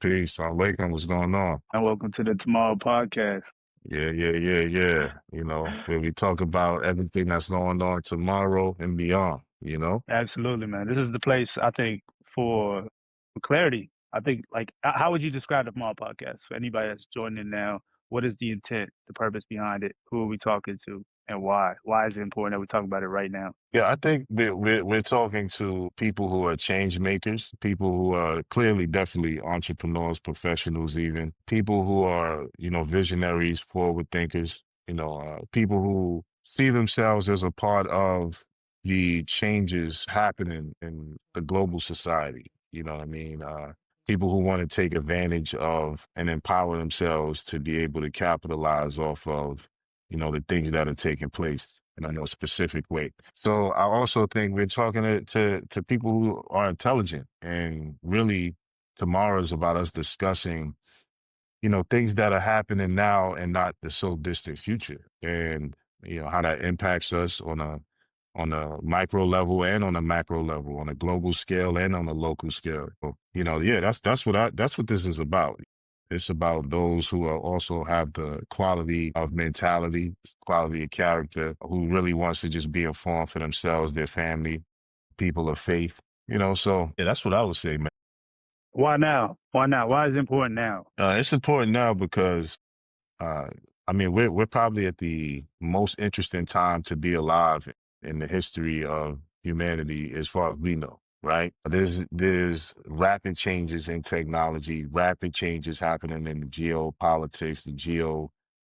Peace. Alaikum. What's going on? And welcome to the Tomorrow Podcast. Yeah. Where we talk about everything that's going on tomorrow and beyond. Absolutely, man. This is the place I think for clarity. I think like how would you describe the Tomorrow Podcast for anybody that's joining in now? What is the intent, the purpose behind it? Who are we talking to, and why? Why is it important that we talk about it right now? Yeah, I think we're talking to people who are change makers, people who are clearly, definitely entrepreneurs, professionals, even people who are, visionaries, forward thinkers, people who see themselves as a part of the changes happening in the global society. You know what I mean? People who want to take advantage of and empower themselves to be able to capitalize off of the things that are taking place in a more specific way. So I also think we're talking to people who are intelligent, and really tomorrow is about us discussing, things that are happening now and not the so distant future, and how that impacts us on a micro level and on a macro level, on a global scale and on a local scale. So, yeah, that's what this is about. It's about those who are also have the quality of mentality, quality of character, who really wants to just be informed for themselves, their family, people of faith. So yeah, that's what I would say, man. Why now? Why now? Why is it important now? It's important now because uh, I mean, we're probably at the most interesting time to be alive in the history of humanity, as far as we know, right? There's rapid changes in technology, rapid changes happening in the geopolitics, the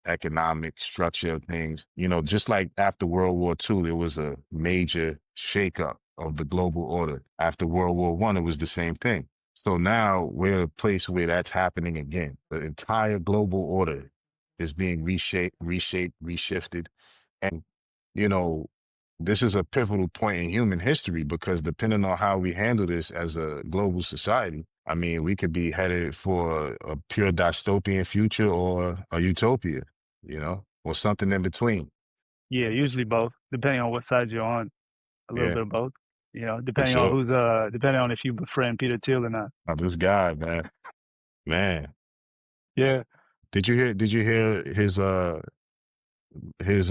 geoeconomic structure of things. Just like after World War II, there was a major shakeup of the global order. After World War I, it was the same thing. So now we're at a place where that's happening again. The entire global order is being reshifted. And, you know, this is a pivotal point in human history because depending on how we handle this as a global society, I mean, we could be headed for a pure dystopian future or a utopia, or something in between. Yeah, usually both, depending on what side you're on. A little Yeah, bit of both. for Depending on sure. depending on if you befriend Peter Thiel or not. Now, this guy, man, Yeah. did you hear his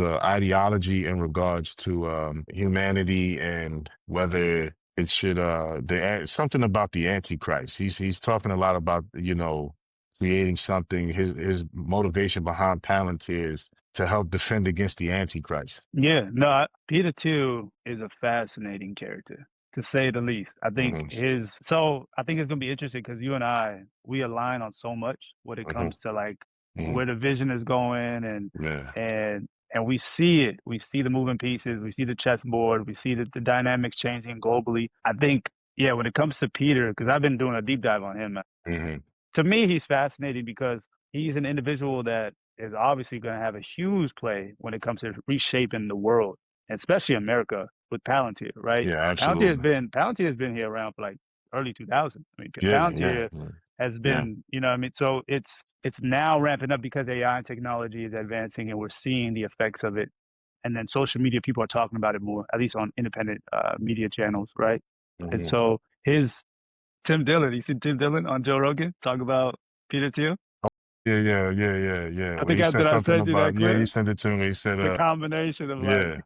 ideology in regards to humanity and whether it should something about the Antichrist. He's talking a lot about creating something. His motivation behind Palantir is to help defend against the Antichrist. Yeah, no, Peter Thiel is a fascinating character, to say the least. Hmm. I think it's gonna be interesting because you and we align on so much when it Hmm. comes to like Hmm. where the vision is going Yeah. and we see it. We see the moving pieces, we see the chessboard, we see the dynamics changing globally. I think, yeah, when it comes to Peter, because I've been doing a deep dive on him, Hmm. to me, he's fascinating because he's an individual that is obviously going to have a huge play when it comes to reshaping the world, especially America with Palantir, right? Yeah, absolutely. Palantir has been here around for like early 2000. I mean, Yeah, yeah, Palantir yeah, has yeah. been, you know what I mean? So it's now ramping up because AI and technology is advancing and we're seeing the effects of it. And then social media, people are talking about it more, at least on independent media channels, right? And Hmm. so Tim Dillon, you see Tim Dillon on Joe Rogan talk about Peter Thiel? Yeah. I Well, think he said after I something sent you that about, yeah, you clip, sent it to me. He said, the combination of like, yeah,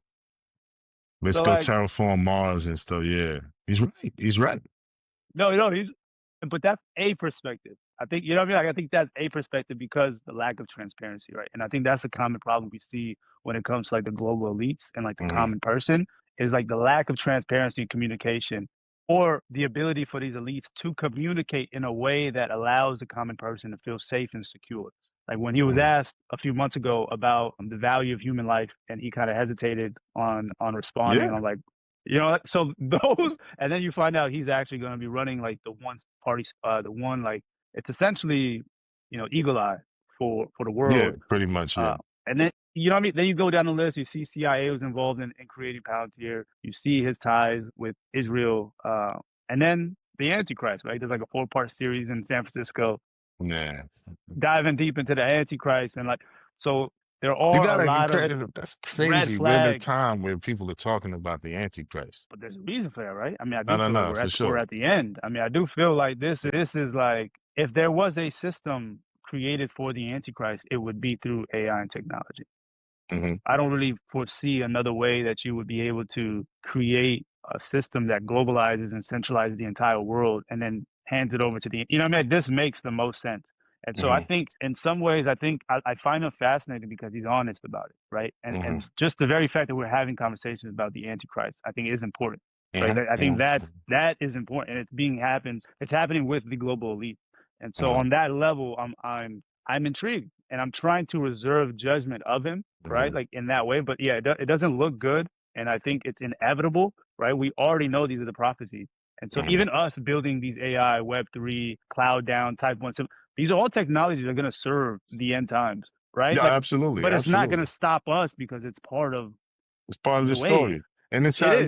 let's so go like, terraform Mars and stuff. Yeah, he's right. He's right. no, but that's a perspective. I think, you know what I mean? Like, I think that's a perspective because the lack of transparency, right? And I think that's a common problem we see when it comes to like the global elites and like the Hmm. common person is like the lack of transparency and communication or the ability for these elites to communicate in a way that allows the common person to feel safe and secure. Like when he was Hmm. asked a few months ago about the value of human life and he kind of hesitated on responding. Yeah, I'm like, you know, so those, and then you find out he's actually going to be running like the one party, the one like it's essentially, Eagle Eye for the yeah, world. pretty much. Yeah. And then you know what I mean. Then you go down the list. You see CIA was involved in creating Palantir. You see his ties with Israel, and then the Antichrist. Right? There's like a four-part series in San Francisco Yeah. diving deep into the Antichrist and like so. There You are a gotta give lot of credit. That's red crazy. We're in a flags. time where people are talking about the Antichrist. But there's a reason for that, right? I mean, I No, do no, feel like no, for we're sure. at the end. I mean, I do feel like this is like if there was a system created for the Antichrist, it would be through AI and technology. Hmm. I don't really foresee another way that you would be able to create a system that globalizes and centralizes the entire world and then hands it over to the, you know what I mean? This makes the most sense. And so I Hmm. think in some ways, I find him fascinating because he's honest about it, right? And Hmm. just the very fact that we're having conversations about the Antichrist, I think is important, right? Hmm. I think Hmm. that is important, and it's happening with the global elite. And so Hmm. on that level, I'm intrigued, and I'm trying to reserve judgment of him, right? Hmm. Like in that way. But yeah, it doesn't look good. And I think it's inevitable, right? We already know these are the prophecies. And so Hmm. even us building these AI, Web3, cloud down, type one, these are all technologies that are going to serve the end times, right? Yeah, Like, absolutely, but it's not going to absolutely. stop us because it's part of It's part of the the wave. story. And it's It how is.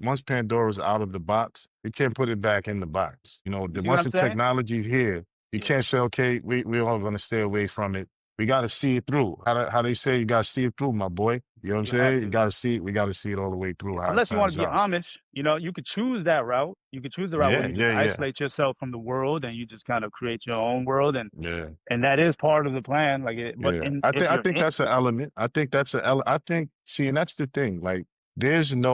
once Pandora's out of the box, you can't put it back in the box. You see what Once I'm the saying? technology's here, you Yeah. can't say, okay, we're all gonna stay away from it. We gotta see it through. How they say you gotta see it through, my boy. You know what I'm You have saying? You to. gotta see it, we gotta see it all the way through how it Unless you want to turns be out. Amish, you could choose that route. You could choose the route where Yeah, you just yeah, yeah, isolate yourself from the world and you just kind of create your own world, yeah. and that is part of the plan. Like, but Yeah, in I if think I you're think in, that's an element. I think that's I think, see, and that's the thing. Like, there isn't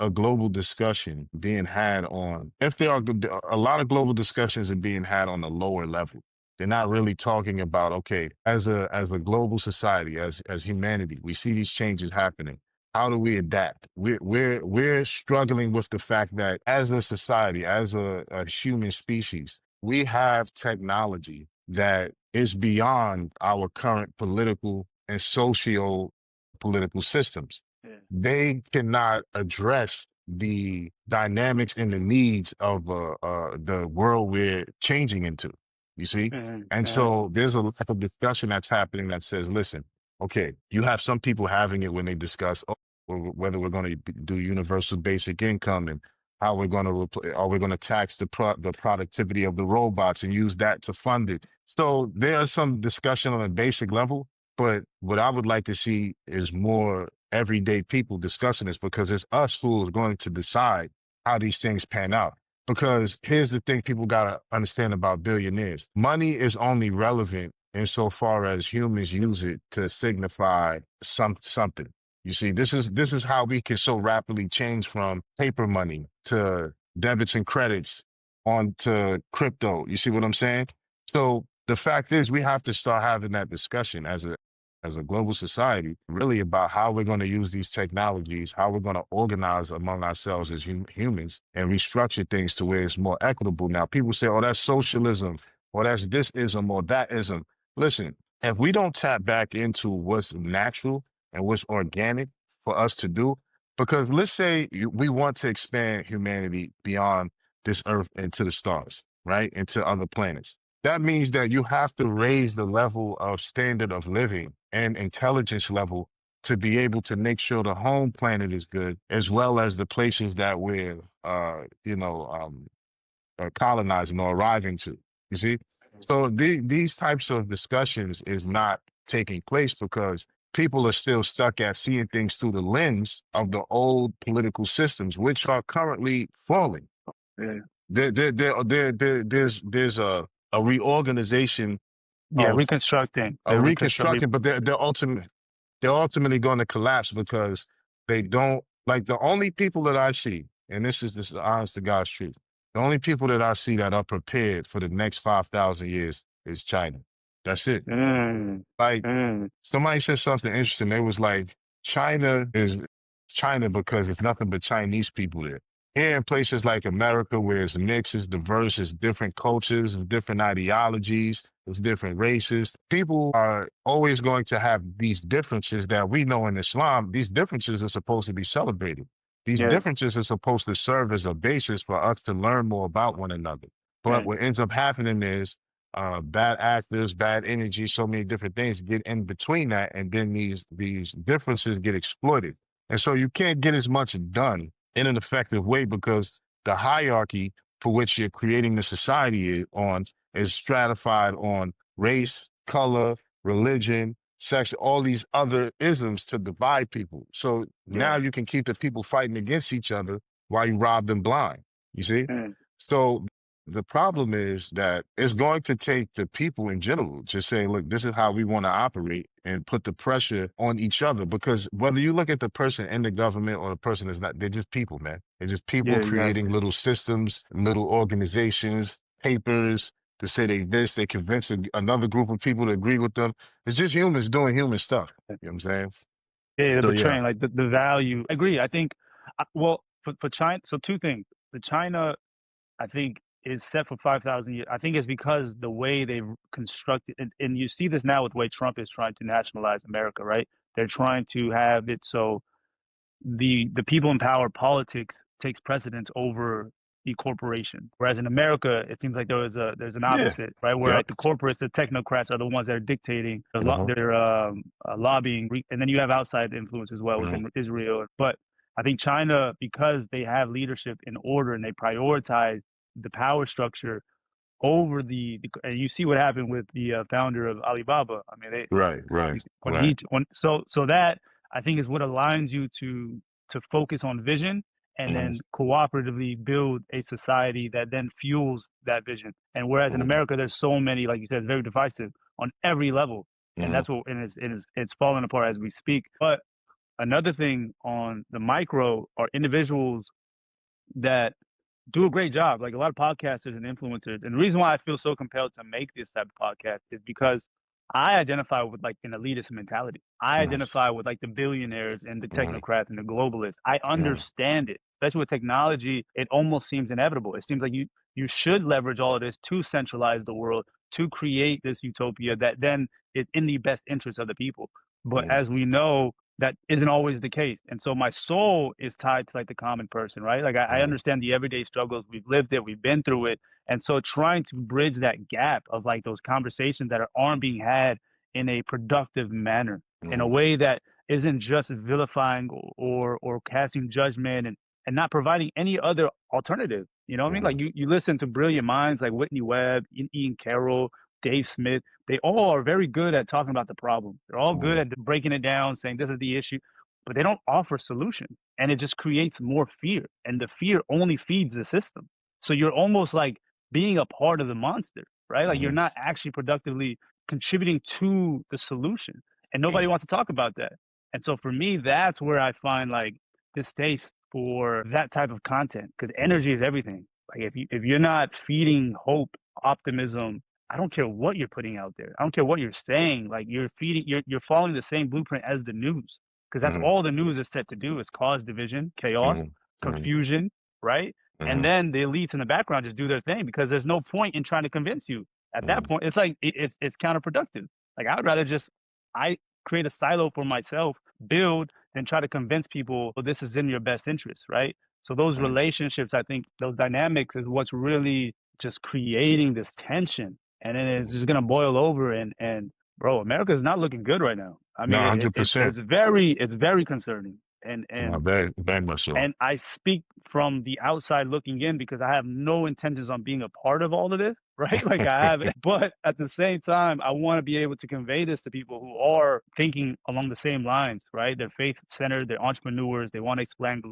a global discussion being had on. If there are a lot of global discussions are being had on the lower level. They're not really talking about, okay, as a global society, as humanity, we see these changes happening. How do we adapt? We're struggling with the fact that as a society, as a human species, we have technology that is beyond our current political and socio political systems. yeah. They cannot address the dynamics and the needs of the world we're changing into. You see? Mhm, And mhm. so there's a lot of discussion that's happening that says, listen, okay, you have some people having it when they discuss whether we're going to do universal basic income and how we're going to are we going to tax the productivity of the robots and use that to fund it. So there's some discussion on a basic level, but what I would like to see is more everyday people discussing this because it's us who is going to decide how these things pan out. Because here's the thing people got to understand about billionaires. Money is only relevant insofar as humans use it to signify something. You see, this is how we can so rapidly change from paper money to debits and credits on to crypto. You see what I'm saying? So the fact is we have to start having that discussion as a global society, really about how we're going to use these technologies, how we're going to organize among ourselves as humans and restructure things to where it's more equitable. Now, people say, oh, that's socialism, or that's this ism, or that ism. Listen, if we don't tap back into what's natural and what's organic for us to do, because let's say we want to expand humanity beyond this earth into the stars, right? Into other planets. That means that you have to raise the level of standard of living and intelligence level to be able to make sure the home planet is good, as well as the places that we're, colonizing or arriving to. You see, so these types of discussions is not taking place because people are still stuck at seeing things through the lens of the old political systems, which are currently falling. Yeah. There's a reorganization Yeah, of reconstructing. a They're reconstruct. reconstruction, but they're ultimately going to collapse because they don't like the only people that I see, and this is honest to God's truth. The only people that I see that are prepared for the next 5,000 years is China. That's it. Mm, Like mm, somebody said something interesting. They was like, China is China because there's nothing but Chinese people there. Here in places like America, where it's mixed, it's diverse, it's different cultures, it's different ideologies, it's different races. People are always going to have these differences that we know in Islam. These differences are supposed to be celebrated. These yeah. differences are supposed to serve as a basis for us to learn more about one another. But Mm, what ends up happening is bad actors, bad energy, so many different things get in between that, and then these differences get exploited, and so you can't get as much done in an effective way because the hierarchy for which you're creating the society on is stratified on race, color, religion, sex, all these other isms to divide people. So now yeah. you can keep the people fighting against each other while you rob them blind. You see? Mm, So the problem is that it's going to take the people in general to say, look, this is how we want to operate and put the pressure on each other. Because whether you look at the person in the government or the person that's not, they're just people, man. They're just Yeah, people creating exactly. little systems, little organizations, papers to say they this, they convince another group of people to agree with them. It's just humans doing human stuff. You know what I'm saying? Yeah, they're So yeah. betraying like the value. I agree. I think, well, for China, so two things. The China, I think, is set for 5,000 years. I think it's because the way they've constructed, and you see this now with the way Trump is trying to nationalize America, right? They're trying to have it so the people in power, politics takes precedence over the corporation. Whereas in America, it seems like there's an Yeah. opposite, right? Where Yep. like the corporates, the technocrats are the ones that are dictating, Uh-huh. they're lobbying, and then you have outside influence as well Uh-huh. within Israel. But I think China, because they have leadership in order and they prioritize the power structure over and you see what happened with the founder of Alibaba. I mean, Right, right, right. so that I think is what aligns you to focus on vision and Uh-huh. then cooperatively build a society that then fuels that vision. And whereas in Uh-huh. America, there's so many, like you said, very divisive on every level, and Uh-huh. that's what and it's falling apart as we speak. But another thing on the micro are individuals that do a great job. Like a lot of podcasters and influencers. And the reason why I feel so compelled to make this type of podcast is because I identify with like an elitist mentality. I Uh-huh. identify with like the billionaires and the Uh-huh. technocrats and the globalists. I Uh-huh. understand it, especially with technology. It almost seems inevitable. It seems like you should leverage all of this to centralize the world, to create this utopia that then is in the best interest of the people. But Uh-huh. as we know, that isn't always the case. And so my soul is tied to like the common person, right? Like I Uh-huh. understand the everyday struggles. We've lived it, we've been through it. And so trying to bridge that gap of like those conversations that aren't being had in a productive manner, in a Uh-huh. way that isn't just vilifying or casting judgment and not providing any other alternative. You know what I mean? Uh-huh. Like you listen to brilliant minds like Whitney Webb, Ian Carroll, Dave Smith. They all are very good at talking about the problem. They're all good Uh-huh. at breaking it down, saying this is the issue, but they don't offer solution. And it just creates more fear. And the fear only feeds the system. So you're almost like being a part of the monster, right? Like you're Uh-huh. not actually productively contributing to the solution. And nobody wants to talk about that. And so for me, that's where I find like distaste for that type of content because Uh-huh. energy is everything. Like if you're not feeding hope, optimism, I don't care what you're putting out there. I don't care what you're saying. Like you're following the same blueprint as the news because that's Uh-huh. all the news is set to do is cause division, chaos, Uh-huh. Uh-huh. confusion, right? And Uh-huh. then the elites in the background just do their thing because there's no point in trying to convince you. At that Uh-huh. point, it's like it's counterproductive. Like I would rather just I create a silo for myself, build, than try to convince people, well, this is in your best interest, right? So those Uh-huh. relationships, I think those dynamics is what's really just creating this tension. And then it's just gonna boil over and bro, America is not looking good right now. I No, mean, 100%. it's very concerning. And No, and very, very much so. and I speak from the outside looking in because I have no intentions on being a part of all of this, right? Like I have, but at the same time, I want to be able to convey this to people who are thinking along the same lines, right? They're faith centered, they're entrepreneurs, they want to expand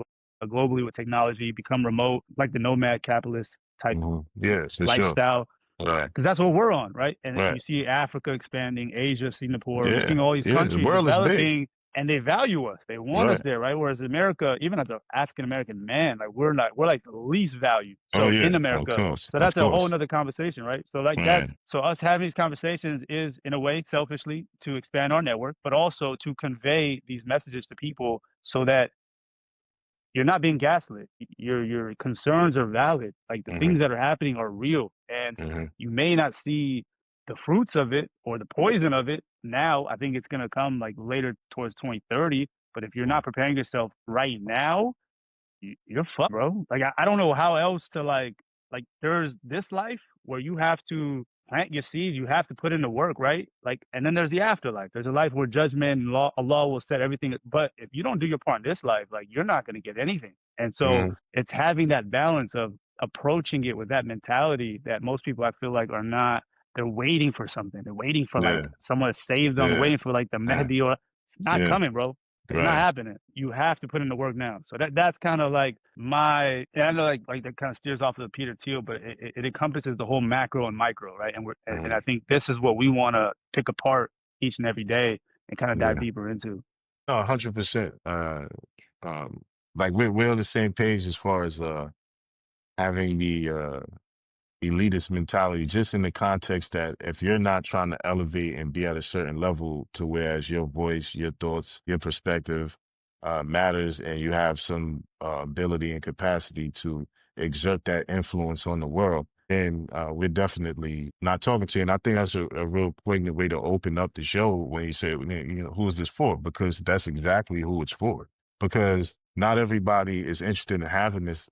globally with technology, become remote, like the nomad capitalist type Uh-huh. Yeah, for sure. lifestyle Right. because that's what we're on, right? And Right. you see Africa expanding, Asia, Singapore, we're Yeah. seeing all these Yeah. The countries world is big. developing and they value us. They want us Right. there, right? Whereas America, even as an African American man, like we're like the least valued. Oh So in yeah. Of America. course. So Of that's a whole course. nother conversation, right? So like that's Man. so us having these conversations is in a way selfishly to expand our network, but also to convey these messages to people so that you're not being gaslit. Your concerns are valid. Like the Uh-huh. things that are happening are real, and Uh-huh. you may not see the fruits of it or the poison of it now. I think it's gonna come like later towards 2030. But if you're not preparing yourself right now, you're fucked, bro. Like I don't know how else to like there's this life where you have to plant your seeds, you have to put in the work, right? Like and then there's the afterlife. There's a life where judgment and Allah will set everything. But if you don't do your part in this life, like you're not gonna get anything. And so Uh-huh. it's having that balance of approaching it with that mentality that most people I feel like are not they're waiting for something. They're waiting for like Yeah. someone to save them, they're Yeah. waiting for like the Yeah. Mahdi or it's not Yeah. coming, bro. It's not Right. happening. You have to put in the work now. So that's kind of like my, and I know like that kind of steers off of the Peter Thiel, but it encompasses the whole macro and micro, right? And I Mm. think this is what we want to pick apart each and every day and kind of dive Yeah. deeper into. No, 100%. Um, like we're on the same page as far as having the elitist mentality, just in the context that if you're not trying to elevate and be at a certain level to whereas your voice, your thoughts, your perspective matters, and you have some ability and capacity to exert that influence on the world, then we're definitely not talking to you. And I think that's a real poignant way to open up the show when you say, who is this for? Because that's exactly who it's for. Because not everybody is interested in having this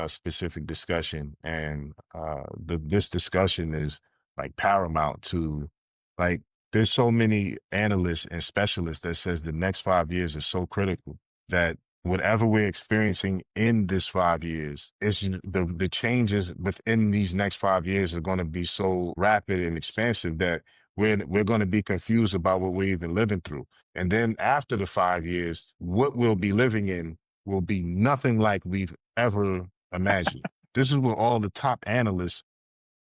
specific discussion, and this discussion is like paramount to, like, there's so many analysts and specialists that says the next 5 years is so critical that whatever we're experiencing in this 5 years is the changes within these next 5 years are going to be so rapid and expansive that we're going to be confused about what we're even living through. And then after the 5 years, what we'll be living in will be nothing like we've ever imagined. This is what all the top analysts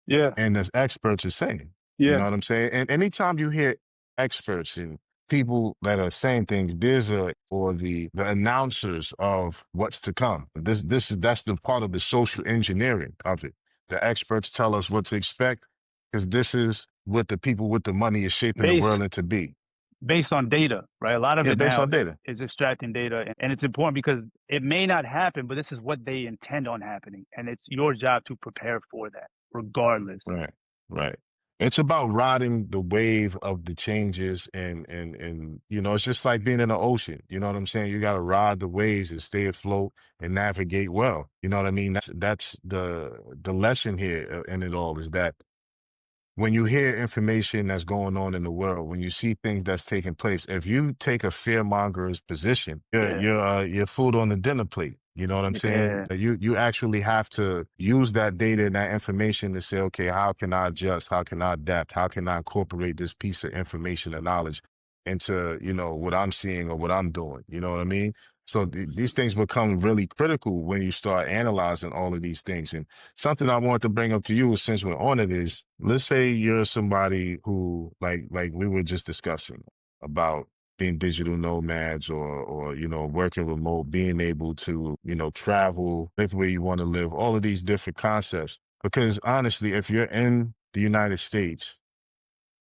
Yeah, and as experts are saying. You know yeah. what I'm saying? And anytime you hear experts and people that are saying things, there's a or the announcers of what's to come. That's the part of the social engineering of it. The experts tell us what to expect because this is what the people with the money is shaping the Base world into be. based on data, right? A lot of Yeah, it based now on data. is extracting data, and it's important because it may not happen, but this is what they intend on happening, and it's your job to prepare for that, regardless. Right, right. It's about riding the wave of the changes, and it's just like being in the ocean. You know what I'm saying? You got to ride the waves and stay afloat and navigate well. You know what I mean? That's the lesson here in it all, is that when you hear information that's going on in the world, when you see things that's taking place, if you take a fear monger's position, Yeah, you're food on the dinner plate. You know what I'm saying? yeah. You actually have to use that data and that information to say, okay, how can I adjust? How can I adapt? How can I incorporate this piece of information and knowledge into, what I'm seeing or what I'm doing? You know what I mean? So these things become really critical when you start analyzing all of these things. And something I want to bring up to you, since we're on it, is, let's say you're somebody who, like we were just discussing about being digital nomads, or working remote, being able to, travel, live where you want to live, all of these different concepts. Because honestly, if you're in the United States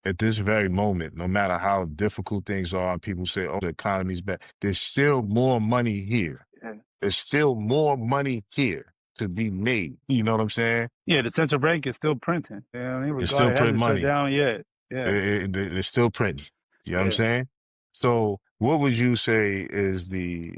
at this very moment, no matter how difficult things are, and people say, oh, the economy's bad, there's still more money here. Yeah. There's still more money here to be made. You know what I'm saying? Yeah, the central bank is still printing. You know what I mean? It's still Regard, it print hasn't shut money. down yet. Yeah, They're still printing. You know what I'm yeah. saying? So what would you say is the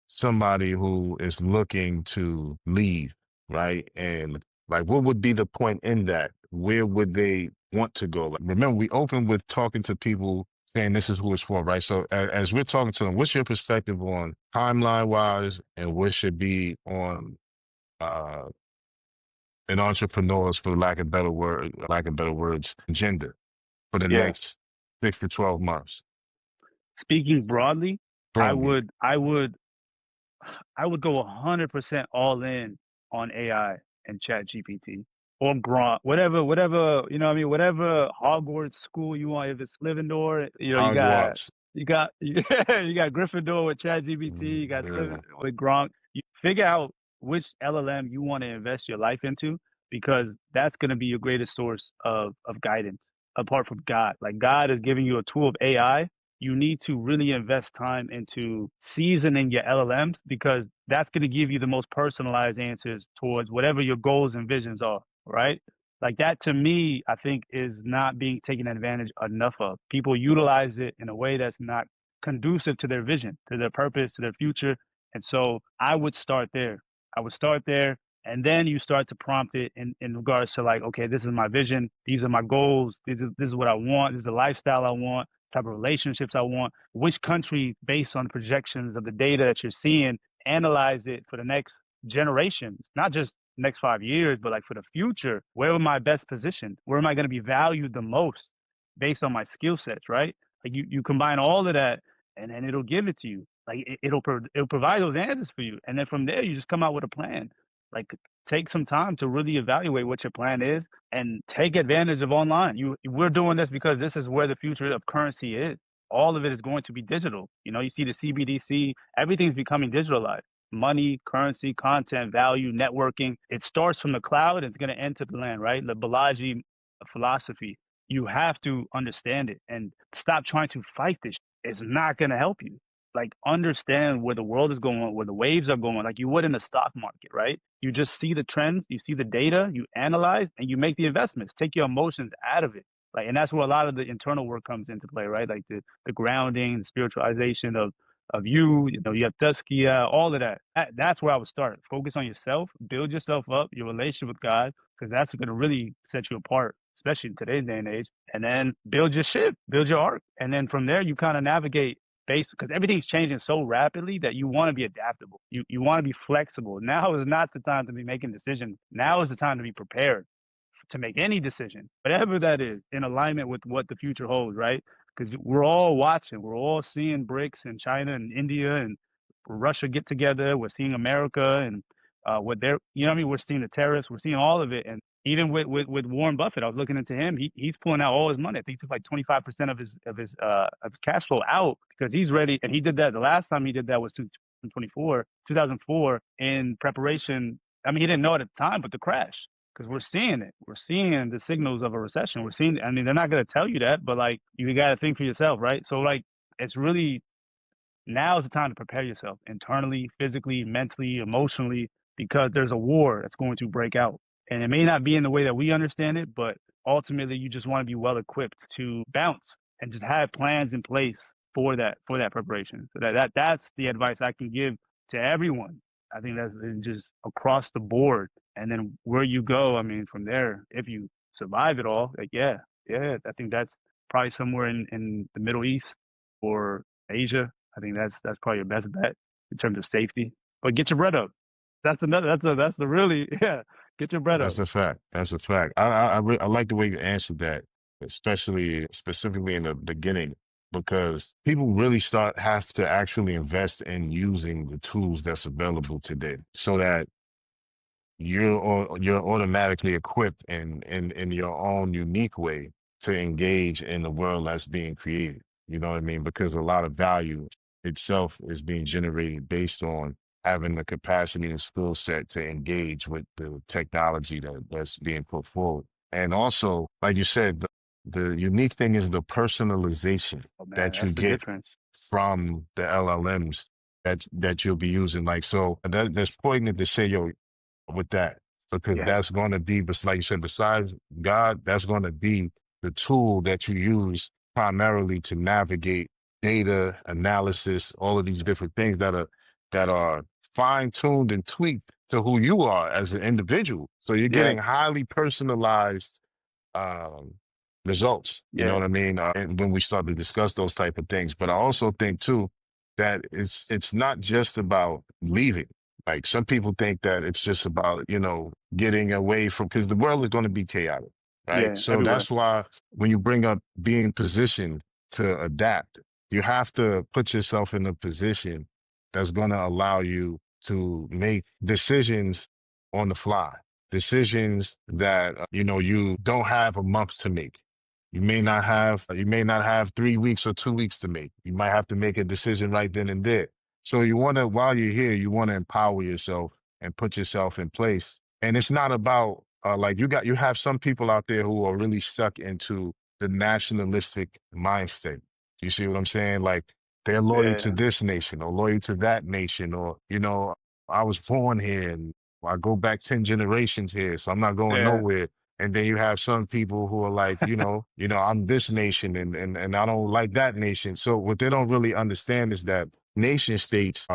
somebody who is looking to leave, right? And like, what would be the point in that? Where would they want to go? Like, remember, we opened with talking to people saying this is who it's for, right? So as we're talking to them, what's your perspective on timeline wise, and what should be on uh an entrepreneur's, for lack of better words, agenda for the Yeah. next 6 to 12 months, Speaking broadly, I broadly? would, I would I would go 100% all in on AI and Chat GPT or Grok, whatever, you know what I mean? Whatever Hogwarts school you want, if it's Gryffindor, Hogwarts. you got, yeah, you got Gryffindor with Chat GPT, you got Slytherin Yeah. with Gronk. You figure out which LLM you want to invest your life into, because that's going to be your greatest source of guidance apart from God. Like, God is giving you a tool of AI. You need to really invest time into seasoning your LLMs, because that's going to give you the most personalized answers towards whatever your goals and visions are, right? Like, that to me, I think is not being taken advantage enough of. People utilize it in a way that's not conducive to their vision, to their purpose, to their future. And so I would start there. I would start there. And then you start to prompt it in regards to, like, okay, this is my vision. These are my goals. This is what I want. This is the lifestyle I want, type of relationships I want, which country, based on projections of the data that you're seeing, analyze it for the next generations, not just next 5 years, but like for the future. Where am I best positioned? Where am I going to be valued the most based on my skill sets, right? Like, you combine all of that, and then it'll give it to you. Like it'll provide those answers for you, and then from there you just come out with a plan. Like take some time to really evaluate what your plan is, and take advantage of online. We're doing this because this is where the future of currency is. All of it is going to be digital. You know, you see the CBDC, everything's becoming digitalized. Money, currency, content, value, networking. It starts from the cloud, it's going to end to the land, right? The Balaji philosophy. You have to understand it and stop trying to fight this. It's not going to help you. Like understand where the world is going, where the waves are going, like you would in the stock market, right? You just see the trends, you see the data, you analyze, and you make the investments. Take your emotions out of it. Like, and that's where a lot of the internal work comes into play, right? Like the grounding, the spiritualization of you, you know, you have Tuskia, all of that. That's where I would start. Focus on yourself, build yourself up, your relationship with God, because that's going to really set you apart, especially in today's day and age. And then build your ship, build your arc. And then from there, you kind of navigate based because everything's changing so rapidly that you want to be adaptable. You want to be flexible. Now is not the time to be making decisions. Now is the time to be prepared to make any decision, whatever that is, in alignment with what the future holds, right? Because we're all watching, we're all seeing BRICS and China and India and Russia get together. We're seeing America and what they're, you know what I mean? We're seeing the tariffs, we're seeing all of it. And even with Warren Buffett, I was looking into him. He's pulling out all his money. I think he took like 25% of his cash flow out because he's ready. And he did that. The last time he did that was 2004, in preparation. I mean, he didn't know at the time, but the crash because we're seeing it. We're seeing the signals of a recession. We're seeing. I mean, they're not going to tell you that, but like you got to think for yourself, right? So like, it's really now is the time to prepare yourself internally, physically, mentally, emotionally, because there's a war that's going to break out. And it may not be in the way that we understand it, but ultimately you just want to be well equipped to bounce and just have plans in place for that preparation. So that's the advice I can give to everyone. I think that's just across the board. And then where you go, I mean, from there, if you survive it all, like yeah, I think that's probably somewhere in the Middle East or Asia. I think that's probably your best bet in terms of safety. But get your bread up. That's another. That's the really yeah. Get your bread up. That's a fact. That's a fact. I like the way you answered that, especially specifically in the beginning, because people really have to actually invest in using the tools that's available today, so that you're automatically equipped in your own unique way to engage in the world that's being created. You know what I mean? Because a lot of value itself is being generated based on having the capacity and skill set to engage with the technology that's being put forward. And also, like you said, the unique thing is the personalization Oh man, that you that's the get difference. from the LLMs that you'll be using. Like, so that's poignant to say, yo, with that, because Yeah, that's going to be, like you said, besides God, that's going to be the tool that you use primarily to navigate data analysis, all of these different things that are fine tuned and tweaked to who you are as an individual. So you're yeah, getting highly personalized um, results. You know yeah, what I mean? And when we start to discuss those type of things, but I also think too that it's not just about leaving. Like some people think that it's just about getting away from because the world is going to be chaotic, right? yeah. So Everywhere. that's why when you bring up being positioned to adapt, you have to put yourself in a position that's going to allow you to make decisions on the fly, decisions that you don't have a month to make. You may not have 3 weeks or 2 weeks to make. You might have to make a decision right then and there. So you want to, while you're here, you want to empower yourself and put yourself in place. And it's not about like you have some people out there who are really stuck into the nationalistic mindset. You see what I'm saying? Like they're loyal to Yeah, this nation or loyal to that nation, or I was born here and I go back 10 generations here, so I'm not going yeah, nowhere. And then you have some people who are like, I'm this nation and I don't like that nation. So what they don't really understand is that nation states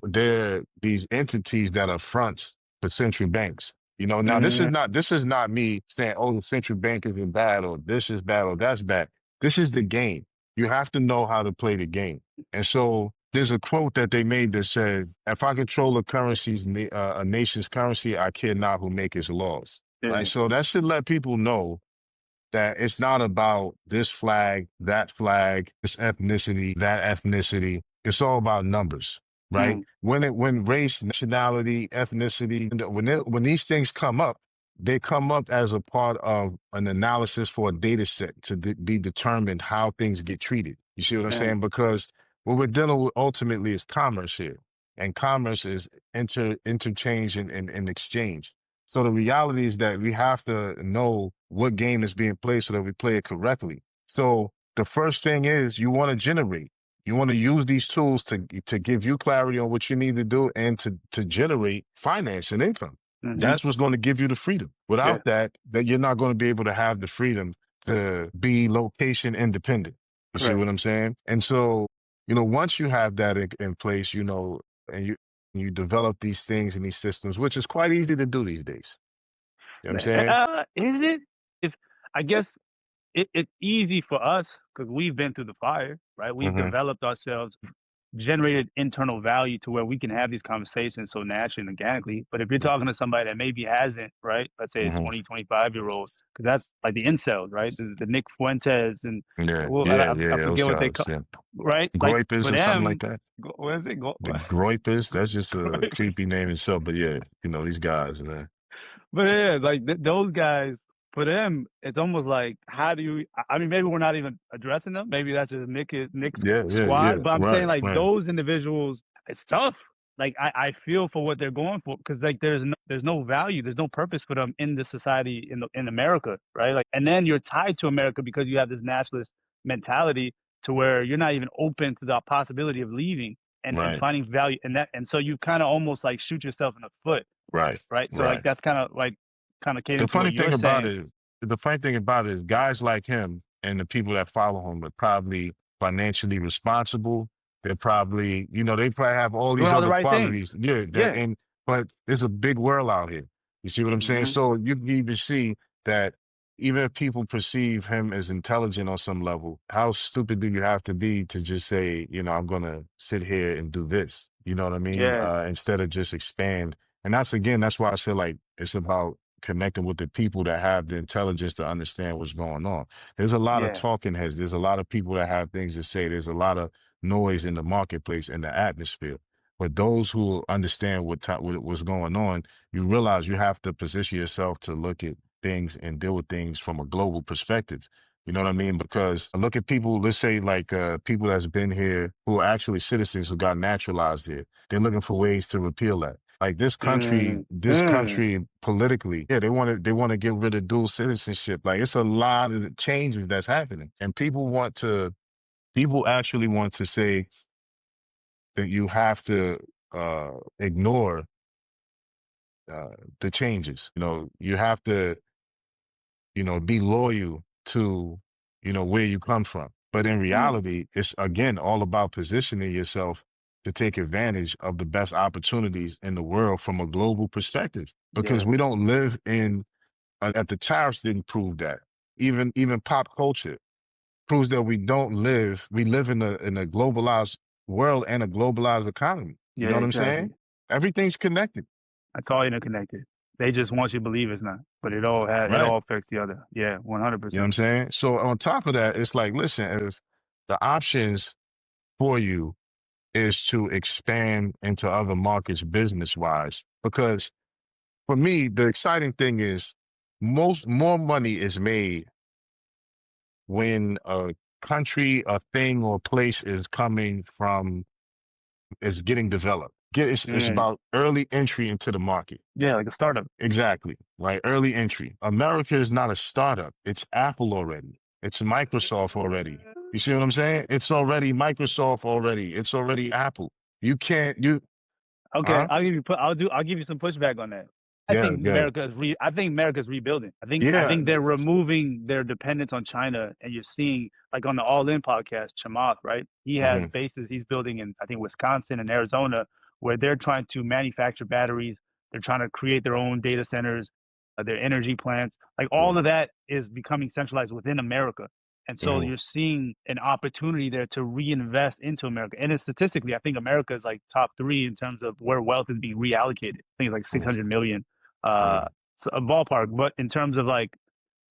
they're these entities that are fronts for central banks. Now this is hmm not me saying, oh, the central bank is bad or this is bad or that's bad. This is the game. You have to know how to play the game. And so there's a quote that they made that said, if I control a nation's currency, I care not who make its laws. Right. yeah, So that should let people know that it's not about this flag, this ethnicity, that ethnicity. It's all about numbers, right? Mm, When race, nationality, ethnicity, when these things come up, they come up as a part of an analysis for a data set to be determined how things get treated. You see what I'm yeah, saying? Because what we're dealing with ultimately is commerce here, and commerce is interchange and exchange. So the reality is that we have to know what game is being played so that we play it correctly. So the first thing is you want to generate. You want to use these tools to give you clarity on what you need to do and to generate finance and income. mm-hmm, That's what's going to give you the freedom. yeah, Without that, you're not going to be able to have the freedom to be location independent. You see correct. what I'm saying? And so, once you have that in place, and you develop these things and these systems, which is quite easy to do these days. You know what I'm saying? Is it? If I guess it's easy for us because we've been through the fire, right? We've Hmm. developed ourselves, generated internal value to where we can have these conversations so naturally and organically. But if you're talking to somebody that maybe hasn't, right? Let's say a Hmm. 20, 25-year-old, because that's like the incels, right? The Nick Fuentes and Yeah, well, yeah, I yeah. Those forget what they call, guys, yeah. right? Like Groypers for or something like them, that. what is it? The Groypers, that's just a creepy name itself. But yeah, these guys, man. But yeah, like those guys, for them, it's almost like, how do you? I mean, maybe we're not even addressing them. Maybe that's just Nick's Yeah, yeah, yeah. squad. But I'm saying, Right, like, right, those individuals, it's tough. Like I feel for what they're going for because like there's no value, there's no purpose for them in the society in America, right? Like, and then you're tied to America because you have this nationalist mentality to where you're not even open to the possibility of leaving and right, finding value in that. And so you kind of almost like shoot yourself in the foot, right, right? So like right. that's kind of The catering to funny what thing you're about saying. it is, the funny thing about it is guys like him and the people that follow him are probably financially responsible. They're probably, they probably have all Doing these all the other right things. qualities. Yeah, Yeah. but there's a big world out here. You see what I'm saying? Hmm. So you can even see that even if people perceive him as intelligent on some level, how stupid do you have to be to just say, I'm gonna sit here and do this? You know what I mean? Yeah. Instead of just expand. And that's why I said like it's about connecting with the people that have the intelligence to understand what's going on. There's a lot of Yeah. talking heads. There's a lot of people that have things to say. There's a lot of noise in the marketplace and the atmosphere. But those who understand what's going on, you realize you have to position yourself to look at things and deal with things from a global perspective. You know what I mean? Because look at people, let's say like people that's been here who are actually citizens who got naturalized here. They're looking for ways to repeal that. Like Mm. this Mm. country politically, yeah, they want to get rid of dual citizenship. Like it's a lot of changes that's happening, and people actually want to say that you have to ignore the changes. You have to be loyal to where you come from. But in Mm. reality, it's again all about positioning yourself to take advantage of the best opportunities in the world from a global perspective. Because Yeah. we don't live in at the tariffs didn't prove that. Even pop culture proves that we live in a globalized world and a globalized economy. You Yeah. know what I'm saying? Exactly. Everything's connected, That's all interconnected. They just want you to believe it's not, but it right? all affects the other. Yeah. one hundred You know what I'm percent. saying? So on top of that, it's like, listen, if the options for you is to expand into other markets business wise, because for me, the exciting thing is more money is made when a country, a thing, or place is getting developed. It's Mm. about early entry into the market. Yeah. Like a startup. Exactly. Right. Early entry. America is not a startup. It's Apple already. It's Microsoft already. You see what I'm saying? It's already Microsoft already. It's already Apple. You can't, Okay, huh? I'll give you some pushback on that. Yeah, good. I think America's rebuilding. I Yeah. think they're removing their dependence on China, and you're seeing like on the All In podcast, Chamath, right? He has Hmm. bases he's building in I think Wisconsin and Arizona, where they're trying to manufacture batteries. They're trying to create their own data centers, their energy plants. Like all Hmm. of that is becoming centralized within America. And so Hmm. you're seeing an opportunity there to reinvest into America. And it's statistically, I think America is like top three in terms of where wealth is being reallocated. I think it's like 600 million, uh, Hmm. so a ballpark. But in terms of like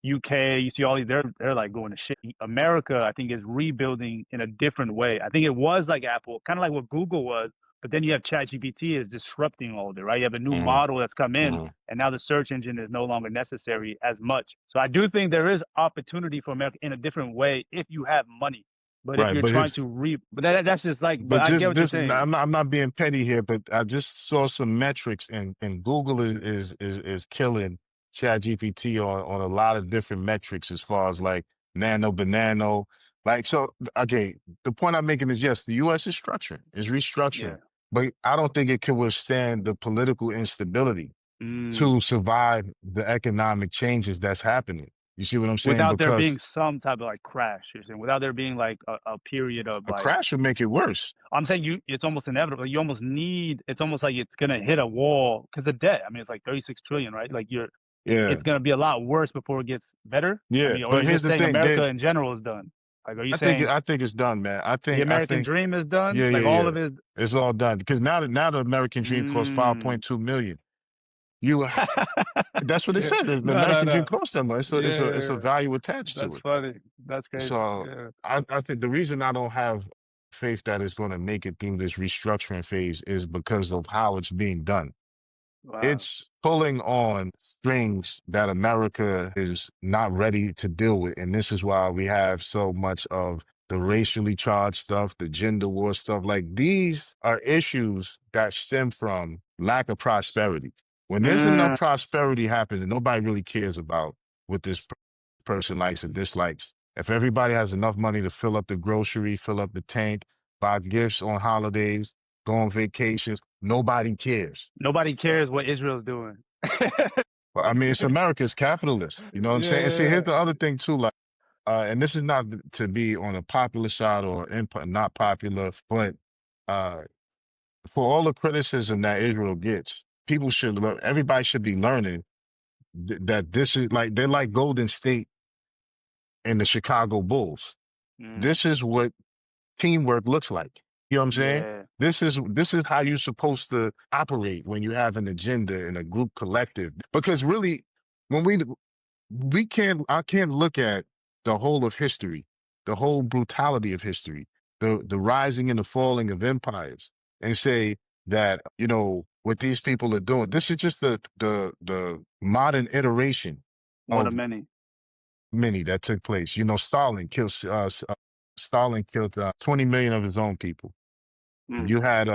UK, you see all these, they're like going to shit. America, I think, is rebuilding in a different way. I think it was like Apple, kind of like what Google was, but then you have ChatGPT is disrupting all of it, right? You have a new Hmm. model that's come in, Hmm. and now the search engine is no longer necessary as much. So I do think there is opportunity for America in a different way if you have money. But if Right, you're but trying to it's but that's just like, but but I get just what you're this. saying. I'm not being petty here, but I just saw some metrics, and Google is killing ChatGPT on a lot of different metrics as far as like nano banano. Like so, okay. The point I'm making is yes, the U.S. is Yeah. restructuring, but I don't think it can withstand the political instability Mm. to survive the economic changes that's happening. You see what I'm saying? Without there Because being some type of like crash, you're saying, without there being like a period of a like, crash would make it worse. I'm saying it's almost inevitable. You almost need, it's almost like it's gonna hit a wall because of debt. I mean, it's like 36 trillion, right? Like Yeah. it's gonna be a lot worse before it gets better. I Yeah, mean, or but you're here's just the saying thing. America in general is done. Like, are you saying I think it's done, man. the I American think, dream is done? yeah, Like yeah, all yeah. of it? It's all done because now the American dream costs Mm. 5.2 million. You, that's what it Yeah. said. The No, no, American dream no. costs them. Yeah, It's yeah, a yeah. value attached to That's it. funny. That's crazy. So Yeah. I think the reason I don't have faith that it's going to make it through this restructuring phase is because of how it's being done. Wow. It's pulling on strings that America is not ready to deal with. And this is why we have so much of the racially charged stuff, the gender war stuff. Like these are issues that stem from lack of prosperity. When there's enough Mm. prosperity happening, nobody really cares about what this person likes or dislikes. If everybody has enough money to fill up the grocery, fill up the tank, buy gifts on holidays, go on vacations, nobody cares. Nobody cares what Israel's doing. Well, I mean, it's America's capitalist. You know what I'm Yeah, saying? And see, yeah, here's the other thing too. Like, and this is not to be on a popular side or not popular, but uh, for all the criticism that Israel gets, people should learn. Everybody should be learning that this is like they're like Golden State and the Chicago Bulls. yeah. This is what teamwork looks like. You know what I'm saying? Yeah. This is how you're supposed to operate when you have an agenda and a group collective. Because really, when we can't I can't look at the whole of history, the whole brutality of history, the rising and the falling of empires, and say that, you know, what these people are doing. This is just the modern iteration One of of many. many that took place. You know, Stalin killed 20 million of his own people. Mm, You had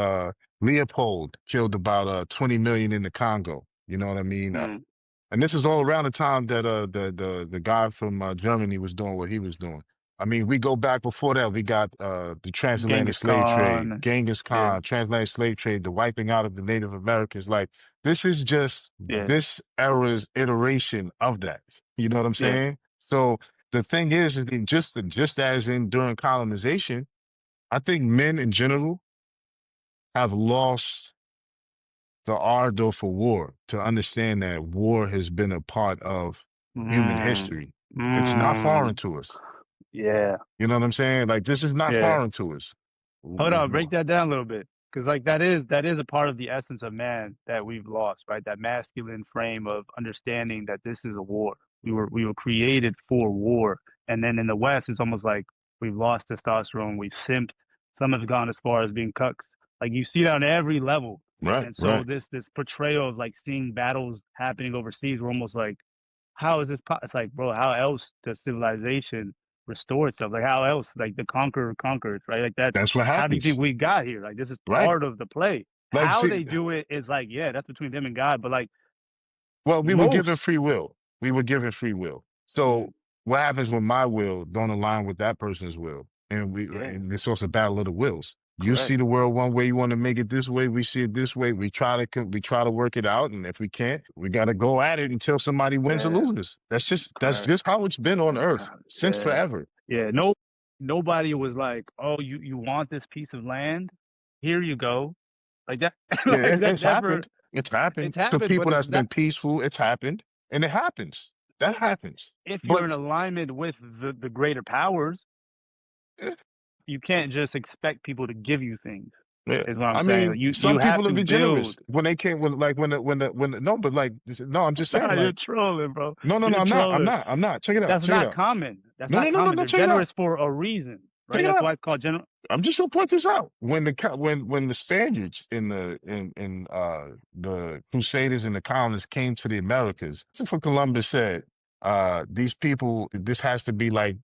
Leopold killed about 20 million in the Congo. You know what I mean? mm. And this is all around the time that the guy from Germany was doing what he was doing. I mean, we go back before that. We got the transatlantic Genghis slave trade, Khan. Genghis Yeah. Khan, transatlantic slave trade, the wiping out of the Native Americans. Like this is just Yeah. this era's iteration of that. You know what I'm Yeah. saying? So the thing is that just as in during colonization, I think men in general have lost the ardor for war to understand that war has been a part of human Mm, history. It's not foreign mm. to us. Yeah. You know what I'm saying? Like this is not Yeah. foreign to us. Hold on, break that down a little bit. Because like that is a part of the essence of man that we've lost, right? That masculine frame of understanding that this is a war. We were created for war. And then in the West, it's almost like we've lost testosterone, we've simped. Some have gone as far as being cucks. Like you see that on every level. Right, And so right. this portrayal of like seeing battles happening overseas, we're almost like, how is this? It's like, bro, how else does civilization restore itself? Like, how else? Like the conqueror conquers, right? Like that's That's what how do you think happens. we got here? Like this is Right. part of the play. Like How see, they do it is like, yeah, that's between them and God. But like well, we were given most, free will. We were given free will. mm, So what happens when my will don't align with that person's will? yeah, And it's also a battle of the wills. You see correct, the world one way, you want to make it this way. We see it this way. We try to work it out, and if we can't, we got to go at it until somebody wins or yeah, loses. That's correct, just how it's been on Earth since yeah, forever. yeah. No, nobody was like, oh, you want this piece of land? Here you go. Like that, Yeah, like that it's never. happened. It's happened It's to happened, but people it's that's not. been peaceful. It's happened, and it happens. That happens. If you're But in alignment with the greater powers, eh, you can't just expect people to give you things. Yeah. is what I'm I saying. mean, You some have people are to degenerates build. when they came no, but like no, I'm just saying Nah, you're like trolling, bro. no, You're trolling. I'm not. Check it out. That's Check it not out. common. That's No, not no, no, no, common. no. They're Check it out. generous for a reason, Check right? it That's out. why it's called general. I'm just gonna point this out. When the the Crusaders and the colonists came to the Americas, Christopher Columbus said, these people, this has to be like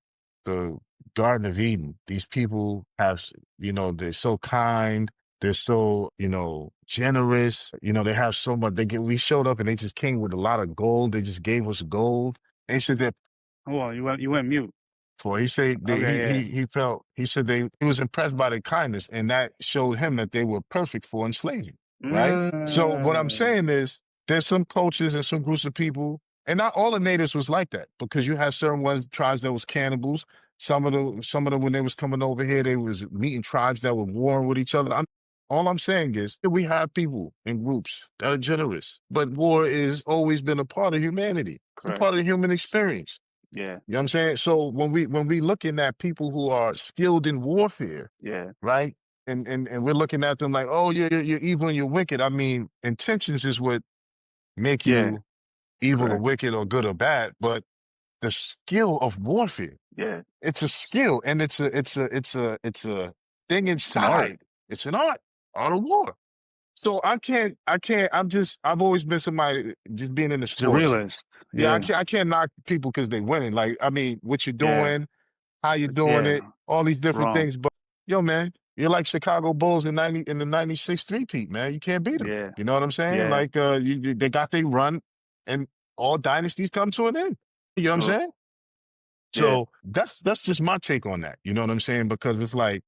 the Garden of Eden. These people they're so kind, they're so, generous, they have so much. We showed up and they just came with a lot of gold. They just gave us gold. They said that Hold on, you went mute. for he said that Okay, yeah. he said he was impressed by their kindness, and that showed him that they were perfect for enslaving, right? So what I'm Mm, saying is there's some cultures and some groups of people, and not all the natives was like that, because you had certain tribes that was cannibals. Some of them when they was coming over here, they was meeting tribes that were warring with each other. All I'm saying is that we have people in groups that are generous, but war is always been a part of humanity. It's a correct. part of the human experience. Yeah, You know what I'm saying? So when we looking at people who are skilled in warfare, yeah, right? And we're looking at them like, oh, you're evil and you're wicked. I mean, intentions is what make yeah, you evil or correct. wicked or good or bad, but the skill of warfare, Yeah, it's a skill, and it's a thing it's an art. inside. It's an art of war. So I've always been somebody just being in the It's a sports. realist. Yeah, Yeah, I can't knock people because they winning. Like, I mean, what you're yeah, doing, how you doing yeah. it, all these different Wrong. things. But yo, man, you're like Chicago Bulls in the '96 three-peat, man. You can't beat them. Yeah, You know what I'm saying? yeah. Like, they got their run, and all dynasties come to an end. You know what I'm True. saying? Yeah. So that's just my take on that. You know what I'm saying? Because it's like